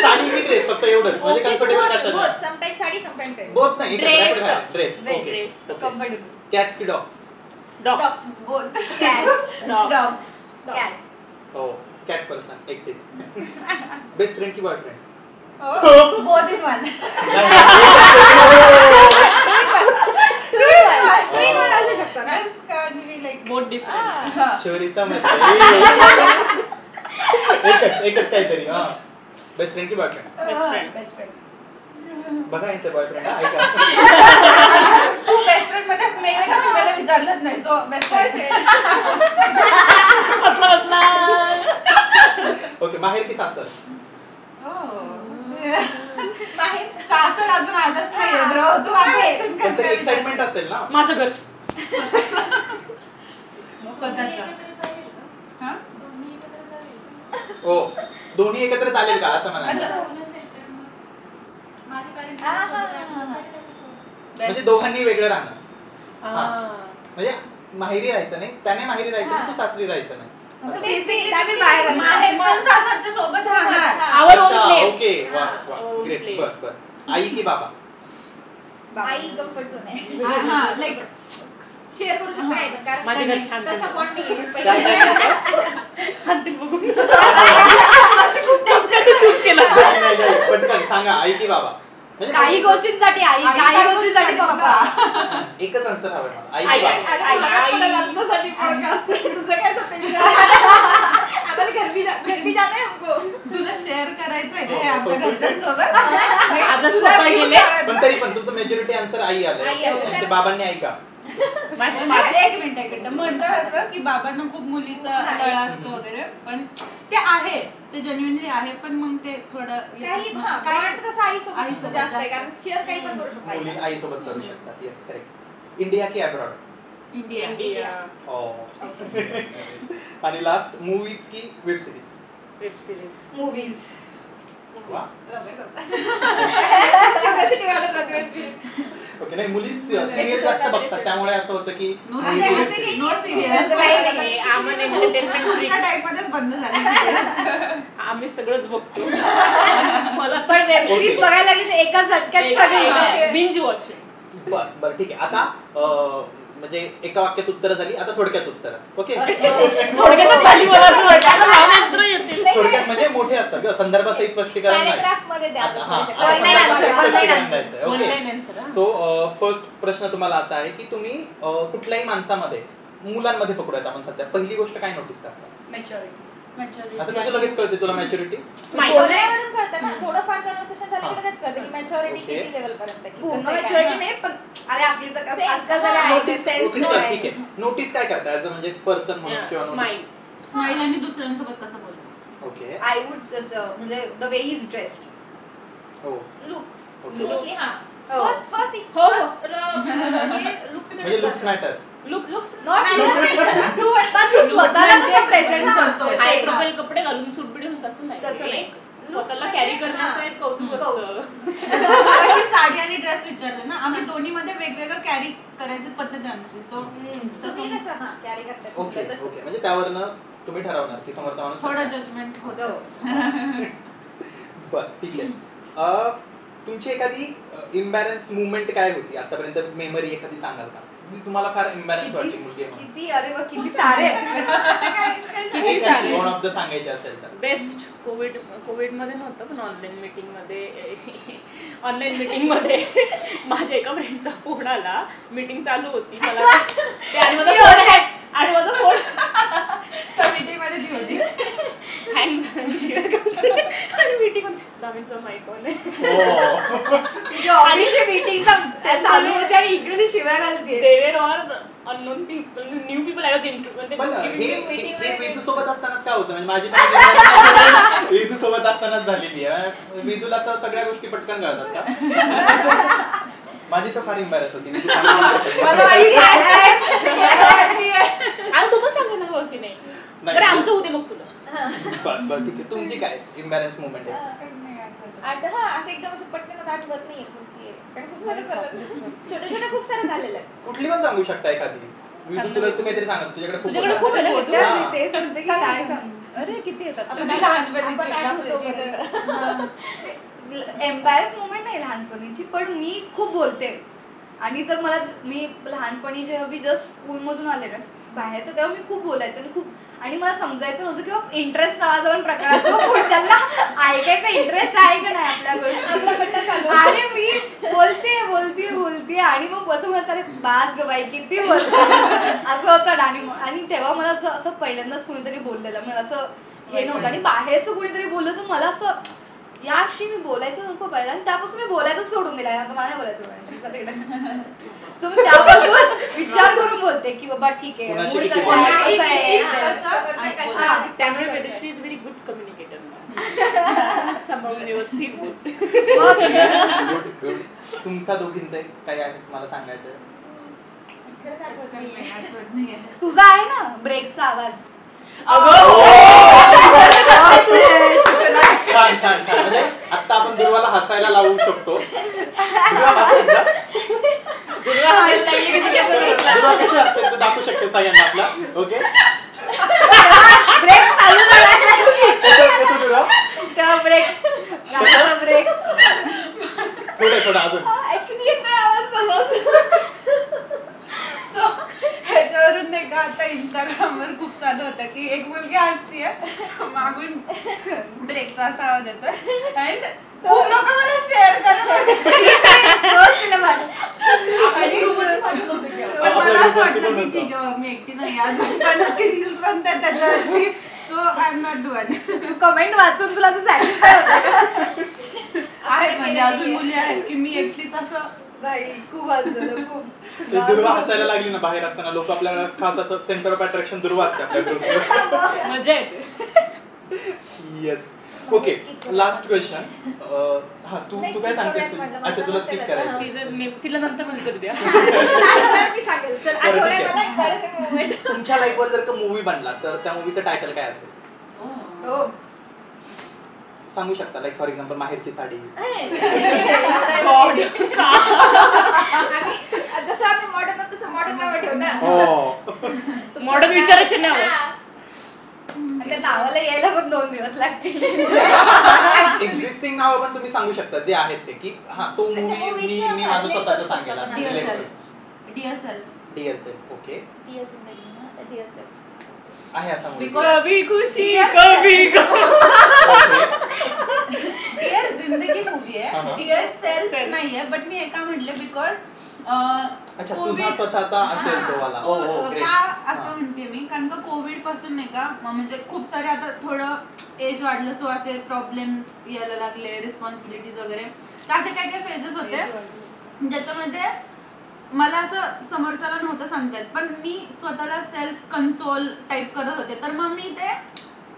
साडी की ड्रेस फक्त एवढंच म्हणजे कम्फर्टेबल कशाला sometime sari sometime dress both नाही ड्रेस ओके कम्फर्टेबल कॅट्स की dogs dogs both cats dogs cats हो कॅट पर्सन एकटीच बेस्ट फ्रेंड की बॉयफ्रेंड बोथ इन वन असू शकतं ना बोथ डिफरंट शोरी समज एकच काहीतरी हा बेस्ट फ्रेंड की बॉयफ्रेंड बेस्ट फ्रेंड बघा यांचे बॉयफ्रेंड ऐका तू बेस्ट फ्रेंड मध्ये मेल का फिमेल विचारलंच नाही सो बेस्ट फ्रेंड ओके माहेर की सासर बाहेर सासर अजून आलंच नाहीये ब्रो तू question कसं काय एक्साइटमेंट असेल ना माझं घर स्वतःचं. हा? हो दोन्ही एकत्र चालेल का असं म्हणायचं अच्छा. म्हणजे दोघांनी वेगळं राहणार हा. म्हणजे माहेरी राहायचं नाही त्याने माहेरी राहायचं नाही तू सासरी राहायचं नाही बेसिकली बाहेर माहेरचं सासरच्या सोबत राहणार Our own अच्छा place. ओके वा वा Our ग्रेट place. बर बर आई की बाबा आई कम्फर्ट झोन आहे हा लाईक शेअर करू शकता काय पण कारण माझ्या घरी छान तसा झालं. बॉन्ड नाही काय काय काय? हंटिंग बघून नाही, नाही, नाही, पटकन सांगा आई की बाबा म्हणजे काही गोष्टींसाठी आई, काही गोष्टींसाठी पप्पा. एकच आन्सर हवाय मला, आई आई. की बाबा? अगं, मला पण आमच्यासाठी podcast आहे. तुझं काय सत्य आता घर भी जाना है हमको. तुला शेअर करायचंय हो, हे आमच्या हो. घरच्यांसोबत. आजच पप्पा गेले. पण तरी पण तुमचं मेजॉरिटी आन्सर आई आलंय. आई आलंय. त्यांच्या बाबांनी ऐका. म्हणजे एक मिनिट म्हणतात असं की बाबांना खूप मुलीचा लळा असतो वगैरे, पण ते आहे, ते जेन्युइनली आहे, पण मग ते थोडं काही काही तसं आईसोबत आईसोबत जास्त आहे जास्त. कारण शेअर काही पण करू शकतो मुली आईसोबत करू शकतात. Yes, correct. इंडिया की अब्रॉड? इंडिया. इंडिया आणि लास्ट, मूवीज की web series? Web series. Movies. वा. Curiosity वाढत राहते web series. ओके, नाही मुली सिरियल जास्त बघतात त्यामुळे असं होतं की no movie serious, web series. No serious. असं काही नाही. आम्हाला एंटरटेनमेंट आमच्या टाईपमध्येच बंद झाले. आम्ही सगळंच बघतो. मला पण वेब सिरीज बघायला लागली तर एका झटक्यात सगळी. Binge watching. बरं ठीक आहे. आता म्हणजे एका वाक्यात उत्तर झाली, आता थोडक्यात उत्तर. ओके. थोडक्यात झाली मला असं वाटतं. आता लावून उत्तरं येतील. थोडक्यात म्हणजे मोठे असतात किंवा संदर्भासहित स्पष्टीकरण नाही. Paragraph मध्ये द्या आता हा, आता. आता Online answer, संदर्भासहित online स्पष्टीकरण answer. द्यायचं आहे. Online okay. answer, हा. सो फर्स्ट प्रश्न तुम्हाला असा आहे की तुम्ही कुठल्याही माणसामध्ये, मुलांमध्ये पकडूयात आपण सध्या, पहिली गोष्ट काय नोटीस करता? मॅच्युरिटी. असं कसं लगेच कळते तुला मॅच्युरिटी? Smile. बोलण्यावरून कळतं ना, थोडंफार कन्व्हर्सेशन झालं की हा. लगेच कळतं की मॅच्युरिटी Okay. किती लेवल पर्यंत आहे, की पूर्ण कसं आहे, काय. मॅच्युरिटी नाही, पण अरे आपली सगळं Sense, आजकाल हा. जरा नोटीस sense ठीक आहे. आहे. नोटीस काय करता ऍज अ म्हणजे पर्सन म्हणून किंवा स्माइल. स्माईल आणि दुसऱ्यांसोबत कसं बोलतो. ओके. I would म्हणजे the way he's dressed. हो. Looks. Okay. Mostly, हा. हो. First, हो, हो. हे looks म्हणजे looks matter. Looks. Not matter. तू पण तू स्वतःला कसं प्रेझेंट करतोय हाय ते. प्रोफाईल कपडे घालून सूट बिडून तसं नाही. तसं नाही. एक स्वतःला कॅरी करण्याचं एक कौतुक असतं. अशी साडी आणि ड्रेस विचारलं ना, आम्ही दोन्ही मध्ये वेगवेगळं कॅरी करायची पद्धत आहे आमची. सो तुम्ही कसं हा कॅरी करतात ओके तसं. ओके. म्हणजे त्यावरनं तुम्ही ठरवणार की समोरचा माणूस थोडं कसा आहे. जजमेंट हो. होतं. बरं ठीक आहे. तुमची एखादी इम्बॅरन्स मुवमेंट काय होती आतापर्यंत, मेमरी एखादी सांगाल का? जी तुम्हाला फार इम्बॅरन्स वाटली मुलगी म्हणून? किती अरे वा किती सारे किती सारे. वन ऑफ द सांगायचे असेल तर. बेस्ट कोविड मध्ये नव्हतं, पण ऑनलाईन मीटिंग मध्ये माझ्या एका फ्रेंडचा फोन आला. मीटिंग चालू होती, मला ते आणि माझा फोन मीटिंग मध्ये ती होती. हँग झाला. मी शिवाय आणि मीटिंग मध्ये दामीचा माईक ऑन आहे. हो. ऑफिसची मीटिंग चालू होती आणि इकडे ती शिव्या घालते. Whether or unknown people, new people I was interview. पण हे विदू सोबत असतानाच काय होतं, म्हणजे माझी पण विदू सोबत असतानाच झालेली आहे. विदूला असं सगळ्या गोष्टी पटकन कळतात का? माझी तर फार इम्बॅरस होती. मी ती सांगितलं आता तू पण सांगायला हवं की नाही? नाही. बरं आमचं होते मग तुला. बरं बरं ठीक आहे. तुमची काय इम्बॅरन्स मुवमेंट आहे? हा असं एकदम असं पटकन आता आठवत नाहीये कोणती आहे. कारण खूप सारं झालं. छोटे खूप सारं झालेलं आहे. कुठली पण सांगू शकता एखादी. विदू तुला तू काहीतरी सांगत, तुझ्याकडे तुझ्याकडे खूप खूप आहे ना होत्या, विदू? मी तेच म्हणते की काय सांग. अरे किती येतात. तुझी लहानपणीची आपण आठवतो दाखवते. एम्बॅरस मुवमेंट नाही लहानपणीची, पण मी खूप बोलते. आणि जर मला मी लहानपणी जेव्हा मी जस्ट स्कूलमधून आले ना बाहेर, तर तेव्हा मी खूप बोलायचं आणि खूप, आणि मला समजायचं नव्हतं किंवा इंटरेस्ट नावाचा पण प्रकार असतो. पुढच्याला ऐकायचा इंटरेस्ट आहे का नाही आपल्या गोष्टी. आणि मी बोलते आणि मग असं म्हणायचं अरे बास ग बाई किती बोलते असं होतं ना. आणि तेव्हा मला असं पहिल्यांदाच कुणीतरी बोललेलं, मला असं हे नव्हतं. आणि बाहेरचं कुणीतरी बोललं तर मला असं याशी मी बोलायचं नको पाहिजे, आणि त्यापासून मी बोलायचं सोडून दिलं. आता मला बोलायचं सो मी त्यापासून विचार करून बोलते की बाबा ठीक आहे कुणाशी मूड किती कसं आहे, बोलायचं. कसं आहे. हा. त्यामुळे Vedashree is very good communicator. सांभाळून व्यवस्थित बोलते. Good good. तुमचा दोघींचं काय आहे मला सांगायचं आहे? खरंच आठवत नाहीये. आठवत नाहीये. तुझा आहे ना ब्रेकचा आवाज. छान छान छान. म्हणजे आता आपण दुर्वाला हसायला लावू शकतो. दुर्वा हस एकदा. दुर्वा कशी असते ते दाखवू शकते सगळ्यांना आपला. ओके ब्रेक चालू झाला. कसं दुर्वा? तेव्हा ब्रेक गाण्याचा ब्रेक. थोडं अजून. ऍक्च्युली येत नाही आवाज समज. सो ह्याच्यावरून नाही का आता इंस्टाग्रामवर खूप चालू होतं की एक मुलगी असतीये मागून ब्रेकचा असा आवाज येतोय अँड खूप लोक मला शेअर करत होते. आणि पण मला असं वाटलं की ठीक आहे मी एकटी नाही अजून पण रील्स बनतात त्याच्यावरती so I am not do comment वाचून तुला असं सॅटिस्फाय होतं आहेत म्हणजे अजून मुली आहेत की मी एकटीच असं बाई खूप वाजलं खूप. ते दुर्वा हसायला लागली ना बाहेर असताना लोक आपल्याला खास असं सेंटर ऑफ अट्रॅक्शन दुर्वा असते आपल्या ग्रुपचं. मजा येते. येस. Okay last question. हा तू काय सांगतेस तुला? अच्छा तुला स्किप करायचं. तिला नंतर मध्ये करू द्या. मी सांगेल चल आठवड्यात मला एक बरं ते moment. तुमच्या लाईफवर जर का मूवी बनला तर त्या मूवीचं टायटल काय असेल? हो सांगू शकता लाईक फॉर एक्झाम्पल माहेरची साडी. आम्ही जसं आम्ही मॉडर्न आहोत तसं मॉडर्न नाव ठेवू ना. हो. मॉडर्न विचारायचे नाव. त्या नावाला यायला पण 2 दिवस लागतील. एक्झिस्टिंग नाव पण तुम्ही सांगू शकता जे आहेत ते की हा तो मूवी मी माझं स्वतःचं सांगेल असं dear self dear self. Okay Dear Zindagi ना, dear self. आहे असा movie. Kabhi Khushi Kabhi Gham. Dear Zindagi movie हा, हा. आहे डिअर सेल्फ Self. नाहीये बट मी एका म्हटले बिकॉज अच्छा तुझा स्वतःचा असेल तो वाला. हो हो ग्रेट. का असं म्हणते मी कारण का कोविड पासून नाही का म्हणजे खूप सारे आता थोडं एज वाढलं सो असे प्रॉब्लेम्स यायला लागले रिस्पॉन्सिबिलिटीज वगैरे तर असे काही काही फेजेस होते ज्याच्यामध्ये मला असं समोरच्याला नव्हतं सांगता येत पण मी स्वतःला सेल्फ कन्सोल टाईप करत होते तर मग मी ते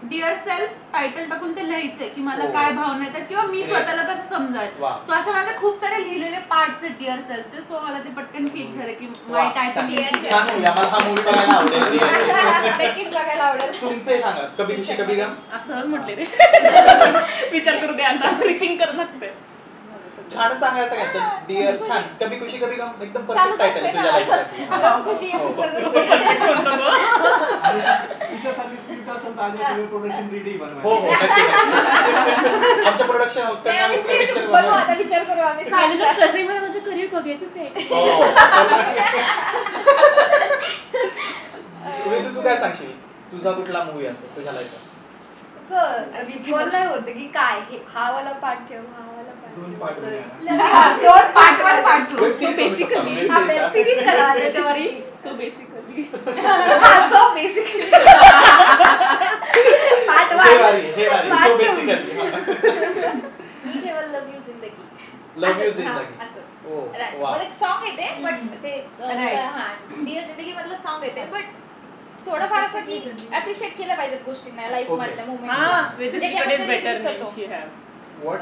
डिअर सेल्फ टायटल टाकून ते लिहायचे की मला हो. काय भावना येतात किंवा मी स्वतःला कसं समजायचं वा. सो अशा माझे खूप सारे लिहिलेले पार्ट्स आहेत डिअर सेल्फचे सो मला ते पटकन क्लिक झालं की वा, माय टायटल छान छान मूवी. आम्हाला हा मूवी बघायला आवडेल. नक्कीच बघायला आवडेल. तुमचे सांगा कभी खुशी कभी गम. असं म्हटले रे. विचार करू द्या आता. थिंकिंग करावं लागतंय. छान सांगायचं सगळ्यांचं. डिअर छान कभी खुशी कभी गम एकदम चालूच परफेक्ट टायटल असते आहे तुझ्या ना. लाईफसाठी. अगं, खुशी हो. तिच्यासाठी स्क्रिप्ट असेल तर आधी सगळं प्रोडक्शन रेडी बनवायचं. हो हो नक्की नक्की. आमच्या प्रोडक्शन हाऊस नाही, आम्ही कडे script बनवू आता विचार करू आम्ही. साडीलाच तसंही मला माझं करिअर बघायचंच आहे. तू काय सांगशील तुझा कुठला मूवी असेल तुझ्या लाईफवर? रिकॉल नाही होतं की काय हा वाला पाठ ठेव हा वाला दोन part पाठ बनवूया. दोन पाठ वन पाठ टू वेब सिरीज बनवू शकतो आपण, वेब हा सिरीज. वेब सिरीज करा त्याच्यावरती. So basically so basically part हे 1 भारी हे भारी. Part so two. बेसिकली मी केवळ लव यू जिंदगी. लव यू असंच, जिंदगी. हां, असंच. ओ Right. वा. मध्ये सॉन्ग येते बट ते Right. हा डिअर जिंदगी मधलं सॉन्ग येते बट थोडंफार असं की अप्रिशिएट केलं पाहिजे गोष्टींना लाईफ Okay. मधल्या हा movement it is better she have. What?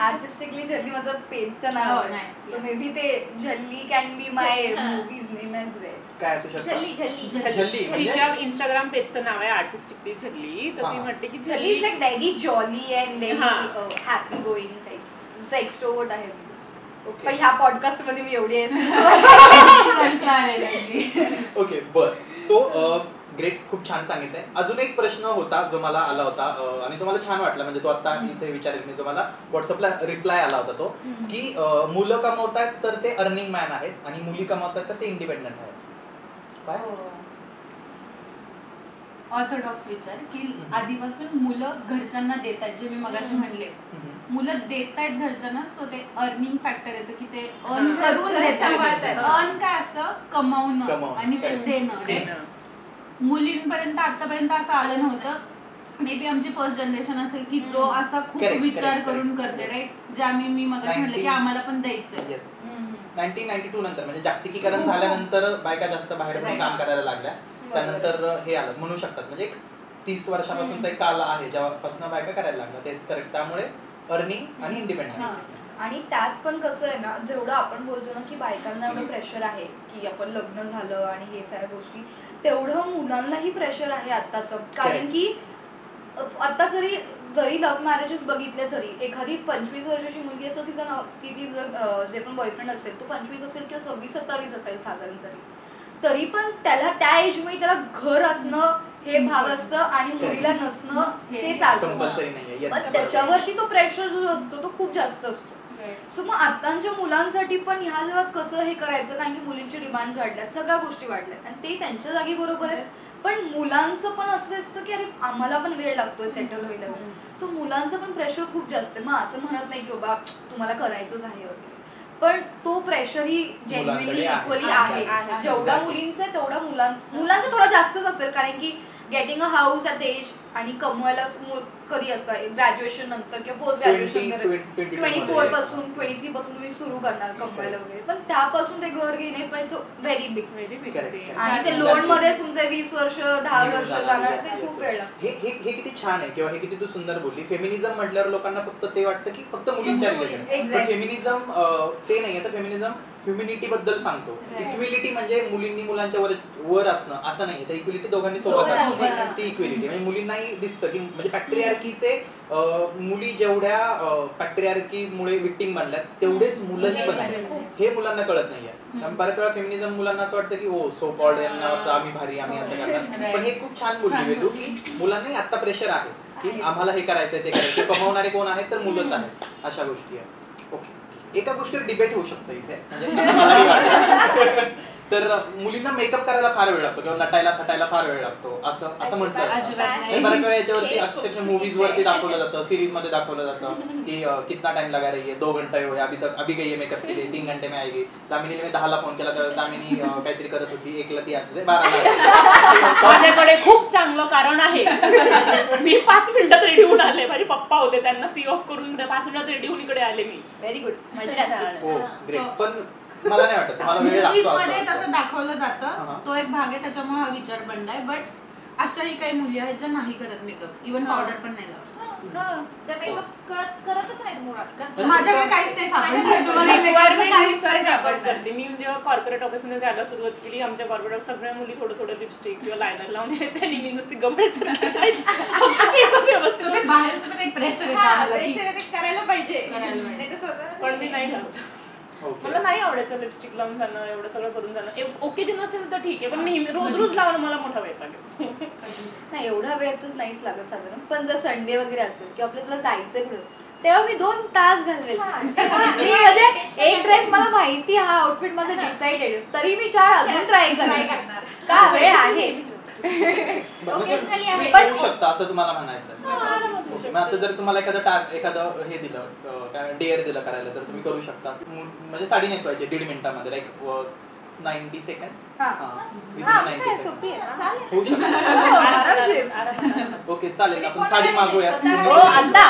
Artistically झल्ली माझं पेजचं नाव Oh, आहे nice. सो मे बी ते झल्ली कॅन बी माय हा. Movies name as well. काय असू शकतं? झल्ली झल्ली झल्ली म्हणजे? तिच्या इंस्टाग्राम पेजचं नाव आहे आर्टिस्टिकली झल्ली तर ती हा. म्हणते की झल्ली इज झल्ली like very jolly and very हा. हॅपी गोईंग टाइप्स जसं एक्स्ट्रोवर्ट आहे मी. ओके. पण ह्या पॉडकास्ट मध्ये मी एवढी आहे ओके बर. सो ग्रेट खूप छान सांगितलंय. अजून एक प्रश्न होता जो मला आला होता आणि तो मला छान वाटला म्हणजे तो आता इथे विचारेल मी जो मला व्हॉट्सअपला रिप्लाय आला होता तो की मुलं कमवतायत तर ते अर्निंग मॅन आहेत आणि मुली कमवतायत तर ते इंडिपेंडंट आहेत. काय? ऑर्थोडॉक्स विचार की आधीपासून मुलं घरच्यांना देतात जे मी मगाशी म्हणले मुलं देत आहेत घरच्यांना सो ते अर्निंग फॅक्टर येतं की ते अर्न हा. करून सांभाळतात. देतात अर्न काय असतं कमावणं कमावणं. आणि ते Correct. देणं right? मुलींपर्यंत आतापर्यंत असं आलं नव्हतं मे बी आमची फर्स्ट जनरेशन असेल की जो असा खूप Correct, विचार correct, करून correct. करते Yes. राईट ज्या मी मगाशी म्हणले की 19 आम्हाला पण द्यायचंय येस. 1992 नंतर म्हणजे जागतिकीकरण झाल्यानंतर बायका जास्त बाहेर पण Right. काम करायला लागल्या. त्यानंतर हे आलं म्हणू शकतात म्हणजे एक 30 वर्षापासूनचा एक काल आहे जेव्हापासून बायका करायला लागल्या. तेच करेक्ट. त्यामुळे अर्निंग आणि इंडिपेंडंट. आणि त्यात पण कसं आहे ना जेवढं आपण बोलतो ना की बायकांना एवढं प्रेशर आहे की आपण लग्न झालं आणि हे सगळ्या गोष्टी तेवढं मुलांनाही प्रेशर आहे आत्ताचं कारण की आता जरी लव्ह मॅरेजेस बघितले तरी एखादी 25 वर्षाची मुलगी असेल तिचा किती जर जे पण बॉयफ्रेंड असेल तो 25 असेल किंवा 26-27 असेल साधारण तरी पण त्याला त्या एजमध्ये त्याला घर असणं हे भाग असतं आणि मुलीला नसणं ते चालतं. कंपल्सरी नाहीये. येस. पण त्याच्यावरती तो प्रेशर जो असतो तो खूप जास्त असतो. सो मग आताच्या मुलांसाठी पण ह्या जगात कसं हे करायचं कारण की मुलींची डिमांड्स वाढल्यात सगळ्या गोष्टी वाढल्यात आणि ते त्यांच्या जागी बरोबर आहेत पण मुलांचं पण असं असतं की अरे आम्हाला पण वेळ लागतोय सेटल व्हायला. सो मुलांचं पण प्रेशर खूप जास्त आहे. मग असं म्हणत नाही की बाबा तुम्हाला करायचंच आहे वगैरे, पण तो प्रेशर ही जेन्युइनली मुलांकडे आहे. इक्वली आहे. आहे. जेवढा Exactly. मुलींचा आहे तेवढा मुलांचं थोडं जास्तच असेल, कारण की getting a house at age आणि कमवायला कधी असतं ग्रॅज्युएशन नंतर किंवा पोस्ट ग्रॅज्युएशन 24 पासून 23 पासून तुम्ही सुरू करणार कमवायला वगैरे, पण त्यापासून ते घर घेणे पण it's very big. Very big Correct. आणि ते लोन मध्ये तुमचे 20 वर्ष 10 वर्ष जाणार, ते खूप वेळ लागतो. हे किती छान आहे किंवा हे किती तू सुंदर बोलली. फेमिनिझम म्हटल्यावर लोकांना फक्त ते वाटतं की फक्त मुलींच्या रिलेटेड, पण Exactly. फेमिनिझम ते नाहीये. तर फेमिनिझम ह्युमॅनिटी बद्दल सांगतो. इक्विलिटी म्हणजे मुलींनी मुलांच्या वर असणं असं नाहीये, तर इक्विलिटी दोघांनी सोबत सोबत असणं, असणं. ती इक्विलिटी. म्हणजे मुलींनाही दिसतं की म्हणजे पॅट्रियार्कीचे मुली जेवढ्या पॅट्रियार्कीमुळे विक्टिम बनल्यात तेवढेच मुलंही बनले. हे मुलांना कळत नाहीये. कारण बऱ्याच वेळा फेमिनिझम मुलांना असं वाटतं की ओ सो कॉल्ड यांना वाटतं आम्ही भारी, आम्ही असं करणार. पण हे खूप छान बोलली वेदू की मुलांनाही आता प्रेशर आहे की आम्हाला हे करायचंय ते करायचं. कमवणारे कोण आहेत तर मुलंच आहेत. अशा गोष्टी आहेत. ओके, एका गोष्टीवर डिबेट होऊ शकतं इथे, म्हणजे असं मलाही वाटतं. तर मुलींना मेकअप करायला फार वेळ लागतो किंवा नटायला थटायला फार वेळ लागतो असं म्हटलं अजिबात जातं. नाही. तर बऱ्याच वेळा याच्यावरती अक्षरशः मूवीज वरती दाखवलं जातं, सिरीज मध्ये दाखवलं जातं की कितना टाइम लगा रही है, 2 घंटे हुए अभी गई है मेकअप के लिए, 3 घंटे में आएगी. दामिनीने 10ला फोन केला तर दामिनी काहीतरी करत होती, 1ला ती 12ला. माझ्याकडे खूप चांगलं कारण आहे. मी 5 मिनिटात रेडी होऊन आले. माझे पप्पा होते, त्यांना सी ऑफ करून 5 मिनिटात रेडी होऊन इकडे आले मी. Very good multitasking. हो ग्रेट. पण मला नाही वाटत तुम्हाला वेळ Movies लागतो मध्ये असं तसं वाटतं. दाखवलं जातं, हा. तो एक भाग आहे, त्याच्यामुळे हा विचार बनलाय. बट अशाही काही मुली आहेत ज्या नाही करत मेकअप, इव्हन पावडर पण नाही लावत. त्या मेकअप करतच नाहीत मुळात. माझ्याकडे काहीच नाही सापडलं. तुम्हाला makeup चं Requirement काहीच नुसार नाही makeup सापडलं. करते. मी जेव्हा कॉर्पोरेट ऑफिसमध्ये जायला सुरुवात केली, आमच्या कॉर्पोरेट सगळ्या मुली थोडं लिपस्टिक किंवा लायनर लावून यायचं आणि मी नुसती गमडायचं व्यवस्थित. So ते बाहेरचं पण एक प्रेशर येतं आम्हाला की प्रेशर ते करायला पाहिजे. करायला पाहिजे. नाही तर स्वतः पण मी नाही लावत. ओके. मला नाही आवडायचं लिपस्टिक लावून जाणं, एवढं सगळं करून जाणं. ओकेजन असेल तर ठीक आहे, पण नेहमी रोज लावणं मला मोठा वैताग आहे. नाही एवढा वेळ तर नाहीच लागत साधारण, पण जर संडे वगैरे असेल किंवा आपल्याला तुला जायचंय कुठं, तेव्हा मी 2 तास घालवेल. मी म्हणजे एक ड्रेस मला माहिती हा आउटफिट माझं डिसाइडेड, तरी मी 4 अजून ट्राय करणार. का वेळ आहे. Occasionally आहे. पण होऊ शकतं असं तुम्हाला म्हणायचं. ओके, मग आता जर तुम्हाला एखादं हे दिलं काय डेअर दिलं करायला, तर तुम्ही करू शकता. म्हणजे साडी नेसवायची 1.5 मिनिटामध्ये, लाईक 90 सेकंड. हा. विदिन हा, 90 काय सेकंड सोपी आहे ना. चालेल. होऊ शकतं. हो, आरामशीर. ओके चालेल, आपण साडी मागूया. हो, आता.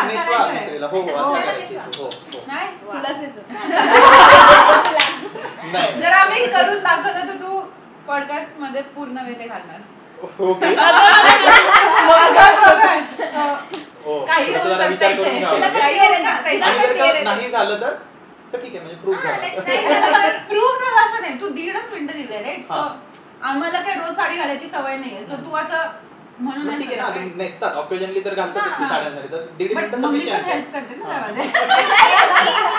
नेसवा करायचंय. दुसरीला. हो हो. आता करायची. हो हो. नाही. तुलाच नेसव. नाही जर आम्ही करून दाखवलं तर तू पॉडकास्ट मध्ये पूर्ण वेळ ते घालणार. ओके. हो, काही तसं होऊ जरा विचार शकतं करून इथे. घ्यावा लागेल. काही होऊ शकतं इथे. आणि जर का नाही झालं तर ठीक आहे, म्हणजे प्रूव्ह झालं. प्रूव्ह झालं असं नाही, तू 1.5 मिनिटं दिले राईट. हा. सो आम्हाला काही रोज साडी घालायची सवय नाहीये, सो तू असं म्हणून मग नाही ठीक आहे ना, शकत, right? नेसतात ऑक्युजनली तर घालतातच की हा. साड्यांसाठी, तर 1.5 But मिनिटं मम्मी पण सफिशियंट हेल्प करते ना आहे. त्यामध्ये.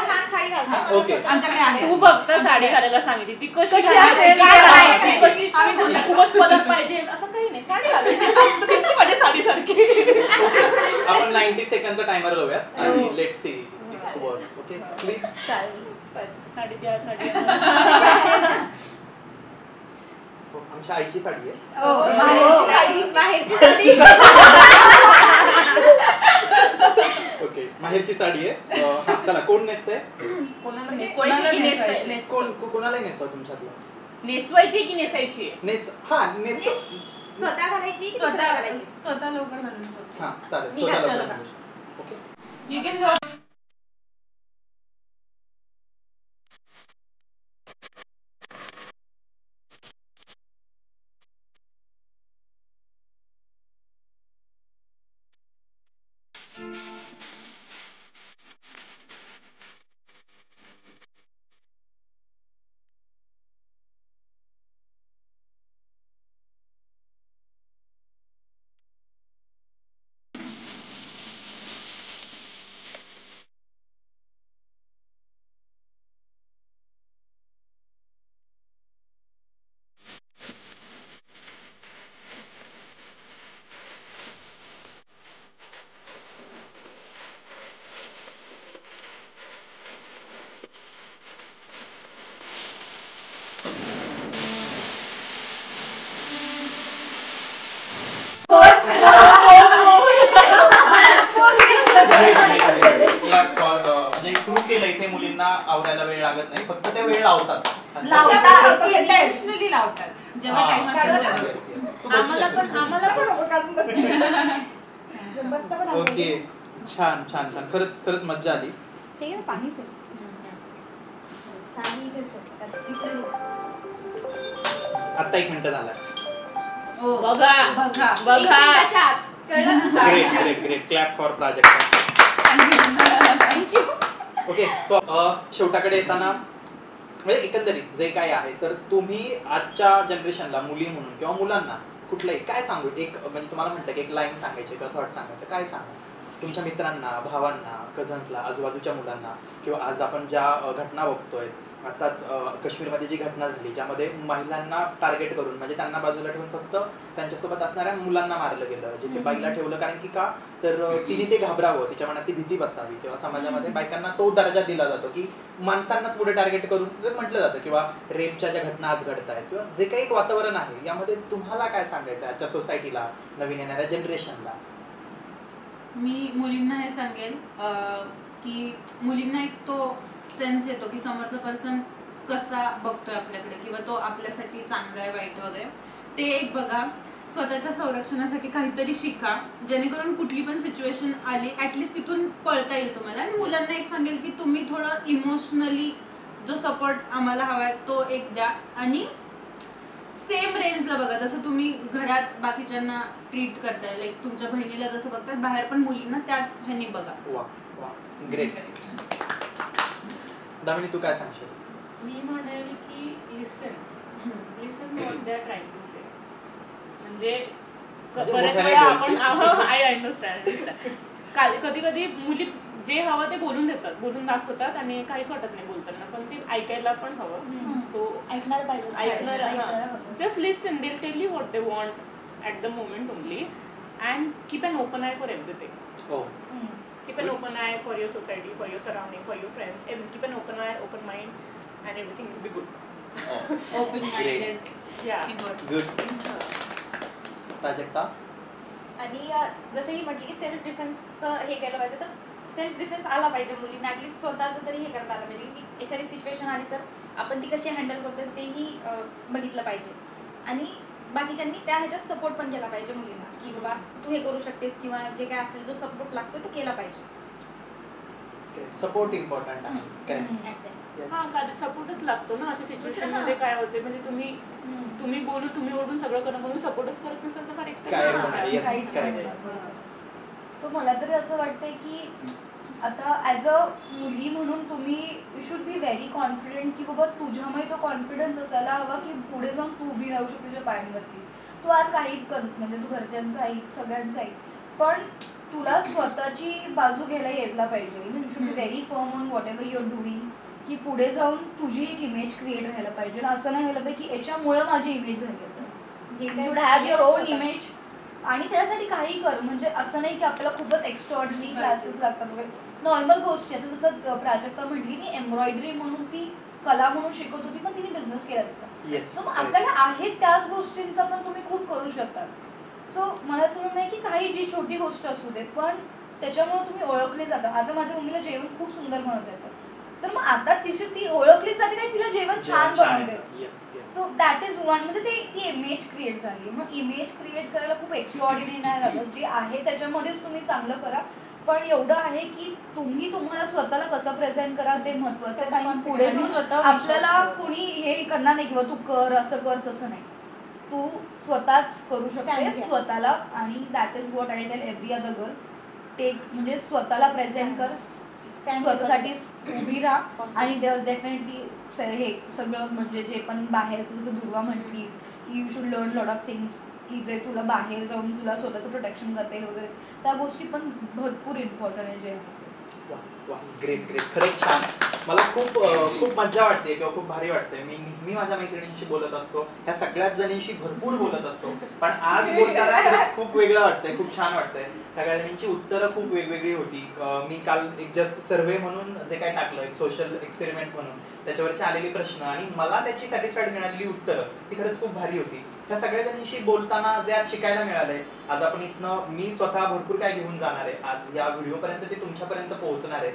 छान साडी घालते. ओके. आमच्याकडे आहे. तू फक्त साडी घालायला सांगितली, ती कशी कशी घालायची, असेल, काय काय घालायची, घालायची. कशी आम्ही कुठल्या खूपच पदक पाहिजे असं काही नाही, साडी घालायची. दिसते माझ्या साडीसारखी. आपण 90 सेकंडचा टायमर लावूयात आणि let see it's work. Okay please. चालेल. साडी द्या, साडी द्या. आमच्या आईची साडी आहे. हो, बाहेरची साडी. बाहेरची साडी. ओके, माहेरची साडी आहे. हा, चला कोण नेसतंय? कोणाला म्हणजे नेसवायची कोणाला की नेसवायची? कोणालाही नेसवा तुमच्यातलं. नेसवायची की नेसायची? नेस स्वतः घालायची की दुसऱ्याला घालायची? स्वतः लवकर घालून शकते. हा चालेल, मी स्वतःला घालतो. सांगू. ओके. You can go. वेळ लावतात. लावतात. इंटेन्शनली लावतात जेव्हा टाइम असेल तेव्हा. ओके, छान छान छान, खरंच खरंच मज्जा आली. ठीक आहे, पाणीच आहे. आता 1 मिनिट झाला. हो. बघा बघा. बघा great great great, clap for Prajakta. Okay, so शेवटाकडे येताना म्हणजे एकंदरीत जे काय आहे, तर तुम्ही आजच्या जनरेशनला, मुली म्हणून किंवा मुलांना कुठलंही काय सांगू, एक म्हणजे तुम्हाला म्हटलं की एक लाईन सांगायची किंवा थॉट सांगायचं, काय सांगा तुमच्या मित्रांना, भावांना, कझन्सला, आजूबाजूच्या मुलांना, किंवा आज आपण ज्या घटना बघतोय आताच काश्मीरमध्ये जी घटना झाली ज्यामध्ये महिलांना टार्गेट करून म्हणजे त्यांना बाजूला ठेवून फक्त त्यांच्यासोबत असणाऱ्या मुलांना मारलं गेलं, जिथे बाईला ठेवलं कारण की का तर तिने ते घाबरावं, तिच्या मनात ती भीती बसावी, किंवा समाजामध्ये बायकांना तो दर्जा दिला जातो की माणसांनाच पुढे टार्गेट करून म्हटलं जातं, किंवा रेपच्या ज्या घटना आज घडत आहेत किंवा जे काही एक वातावरण आहे यामध्ये तुम्हाला काय सांगायचं आहे आजच्या सोसायटीला, नवीन येणाऱ्या जनरेशनला? मी मुलींना हे सांगेल की मुलींना एक तो सेन्स येतो की समोरचा पर्सन कसा बघतोय आपल्याकडे किंवा तो आपल्यासाठी चांगला आहे वाईट वगैरे, ते एक बघा. स्वतःच्या संरक्षणासाठी काहीतरी शिका जेणेकरून कुठली पण सिच्युएशन आली ॲटलिस्ट तिथून पळता येईल तुम्हाला. आणि मुलांना एक सांगेल की तुम्ही थोडं इमोशनली जो सपोर्ट आम्हाला हवा आहे तो एक द्या, आणि सेम रेंजला बघा. जसं तुम्ही घरात बाकीच्यांना ट्रीट करताय, लाईक तुमच्या बहिणीला जसं बघतात, बाहेर पण मुलींना त्याच ह्यानी बघा. वा वा, ग्रेट. दामिनी, तू काय सांगशील? मी म्हणेल की listen what they are trying to say. म्हणजे म्हणजे बऱ्याच मोठ्याने वेळा बोलशील. आपण आय अंडरस्टँड कधी कधी मुली जे हवं ते बोलून देतात, बोलून दाखवतात आणि काहीच वाटत नाही बोलताना, पण ते ऐकायला पण हवं. तो ऐकणार पाहिजे. Just listen, they tell you what they want at the moment only, and keep an open I for everything. हो, Keep an open eye for your society, for your surrounding, for your friends, and keep an open eye, open mind, and everything will be good. Open mind is Yeah. Good. Prajakta? आणि जसं ही म्हटली की self डिफेन्सचं हे केलं पाहिजे, तर self defence आला पाहिजे मुलींना, ॲटलीस्ट स्वतःचं तरी हे करता आलं पाहिजे की एखादी सिच्युएशन आली तर आपण ती कशी हँडल करतो तेही बघितलं पाहिजे. आणि बाकीच्यांनी त्या ह्याच्यात सपोर्ट पण केला पाहिजे मुलींना की बाबा तू हे करू शकतेस, किंवा जे काय असेल जो सपोर्ट लागतो तो केला पाहिजे. सपोर्ट इम्पॉर्टंट आहे. करेक्ट. हा, कारण सपोर्टच लागतो ना अशा सिच्युएशन मध्ये. काय होते म्हणजे तुम्ही बोलू, तुम्ही ओढून सगळं करणं, म्हणून सपोर्टच करत नसेल तर फार काय एकटं होणार? राहणार. Yes, काहीच correct. नाही. तो मला तरी असं वाटतंय की आता ॲज अ मुली म्हणून तुम्ही you should be very confident की बाबा तुझ्यामध्ये तो कॉन्फिडन्स असायला हवा की पुढे जाऊन तू उभी राहू शकते तुझ्या पायांवरती. तू आज काही कर, म्हणजे तू घरच्यांचं ऐक, सगळ्यांचं ऐक, पण तुला स्वतःची बाजू घ्यायला यायला पाहिजे. You should be very firm on whatever you are doing, की पुढे जाऊन तुझी एक इमेज क्रिएट व्हायला पाहिजे. असं नाही व्हायला पाहिजे की याच्यामुळं माझी इमेज झाली असं. You should have your on image, आणि त्यासाठी काही कर. म्हणजे असं नाही की आपल्याला खूपच एक्स्ट्रॉर्डिनरी क्लासेस लागतात वगैरे, नॉर्मल गोष्टी. असं जसं प्राजक्ता म्हटली की एम्ब्रॉयडरी म्हणून ती कला म्हणून शिकत होती, पण तिने बिझनेस केला त्याचा. सो आपल्याला आहेत त्याच गोष्टींचा पण तुम्ही खूप करू शकता. सो मला असं म्हणणं आहे की काही जी छोटी गोष्ट असू दे, पण त्याच्यामुळे तुम्ही ओळखले जाता. आता माझ्या मम्मीला जेवण खूप सुंदर बनवता येतं, तर मग आता ती ओळखली जाते नाही, तिला जेवण छान बनवते. सो दॅट इज वन, म्हणजे ती इमेज क्रिएट झाली. मग इमेज क्रिएट करायला खूप एक्स्ट्रॉर्डिनरी नाही लागत, जे आहे त्याच्यामध्येच तुम्ही चांगलं करा. पण एवढं आहे की तुम्ही तुम्हाला स्वतःला कसं प्रेझेंट करा ते महत्वाचं आहे. कारण पुढे जाऊन आपल्याला कोणी हे करणार नाही किंवा तू कर, असं कर, तसं नाही. तू स्वतःच करू शकते स्वतःला, आणि that is what I tell every other girl. Take, म्हणजे स्वतःला प्रेझेंट कर, स्वतःसाठी उभी राहा. आणि डेफिनेटली हे सगळं म्हणजे जे पण बाहेरचं, जसं दुर्वा म्हटलीस की you should learn lot of things, की जे तुला बाहेर जाऊन तुला स्वतःचं प्रोटेक्शन करता येईल वगैरे, त्या गोष्टी पण भरपूर इम्पॉर्टंट आहे जे आहे. वा, ग्रेट ग्रेट, खरंच छान. मला खूप मज्जा वाटते किंवा खूप भारी वाटते. मी नेहमी माझ्या मैत्रिणींशी बोलत असतो, ह्या सगळ्याच जणींशी भरपूर बोलत असतो, पण आज बोलताना खरंच खूप वेगळं वाटतंय, खूप छान वाटतंय. सगळ्या जणींची उत्तरं खूप वेगवेगळी होती. मी काल एक जस्ट सर्वे म्हणून जे काय टाकलं, एक सोशल एक्सपेरिमेंट म्हणून, त्याच्यावरचे आलेले प्रश्न आणि मला त्याची सॅटिस्फाईड मिळालेली उत्तरं ती खरंच खूप भारी होती. ह्या सगळ्या जणींशी बोलताना जे आज शिकायला मिळालंय, आज आपण इथनं मी स्वतः भरपूर काय घेऊन जाणार आहे आज या व्हिडिओपर्यंत, ते तुमच्यापर्यंत पोहोचणार आहे.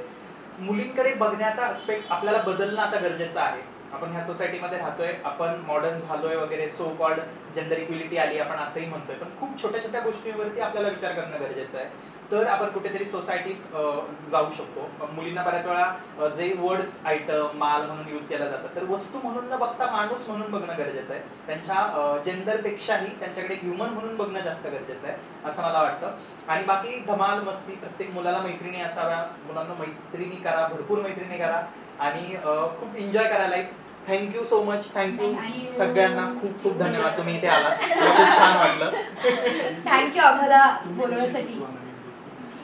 मुलींकडे बघण्याचा आस्पेक्ट आपल्याला बदलणं आता गरजेचं आहे. आपण ह्या सोसायटीमध्ये राहतोय, आपण मॉडर्न झालोय वगैरे, सो कॉल्ड जेंडर इक्विलिटी आली आपण असंही म्हणतोय, पण खूप छोट्या छोट्या गोष्टींवरती आपल्याला विचार करणं गरजेचं आहे. तर आपण कुठेतरी सोसायटीत जाऊ शकतो. मुलींना बऱ्याच वेळा जे वर्ड्स आयटम माल म्हणून यूज केला जातात, तर वस्तू म्हणून न बघता माणूस म्हणून बघणं गरजेचं आहे. त्यांच्या जेंडरपेक्षाही त्यांच्याकडे ह्युमन म्हणून बघणं जास्त गरजेचं आहे असं मला वाटतं. आणि बाकी धमाल मस्ती, प्रत्येक मुलाला मैत्रिणी असाव्या, मुलांना मैत्रिणी करा, भरपूर मैत्रिणी करा आणि खूप एन्जॉय करा life. Thank you so much. Thank you सगळ्यांना, खूप खूप धन्यवाद तुम्ही इथे आलात, खूप छान वाटलं. थँक्यू आम्हाला बोलवण्यासाठी.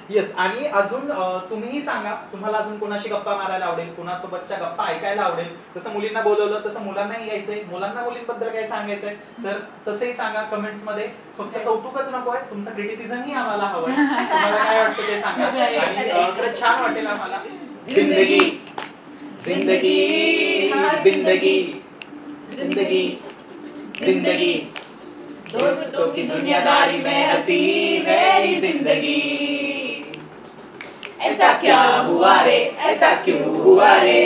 येस. आणि अजून तुम्हीही सांगा, तुम्हाला अजून कोणाशी गप्पा मारायला आवडेल, कोणासोबतच्या गप्पा ऐकायला आवडेल. जसं मुलींना बोलवलं तसं मुलांनाही यायचंय, मुलांना मुलींबद्दल काय सांगायचंय तर तसंही सांगा कमेंट्स मध्ये. फक्त कौतुकच नको आहे, तुमचं क्रिटिसिझमही आम्हाला हवंय. तुम्हाला काय वाटतं ते सांगा. आणि खरंच छान वाटेल आम्हाला. जिंदगी जिंदगी जिंदगी जिंदगी जिंदगी दोस्तों की दुनियादारी में हंसी मेरी जिंदगी. ऐसा क्या हुआ रे, ऐसा क्यों हुआ रे,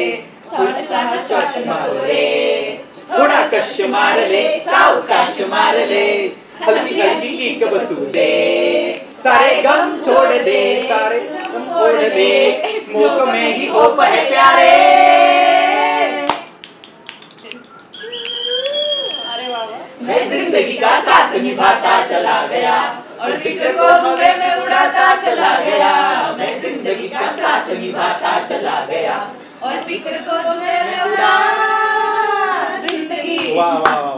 थोड़ा सा शॉट मार ले, थोड़ा कश मार ले, सावकाश मार ले, हल्की हल्की किक बसू दे, सारे गम छोड़ दे, सारे गम छोड़ दे, स्मोक में ही होप है प्यारे. मैं जिंदगी का साथ निभाता चला गया और फिक्र को हवा में उड़ाता चला गया. मैं जिंदगी का साथ निभाता चला गया और फिक्र को हवा में उड़ा जिंदगी. वाह वाह.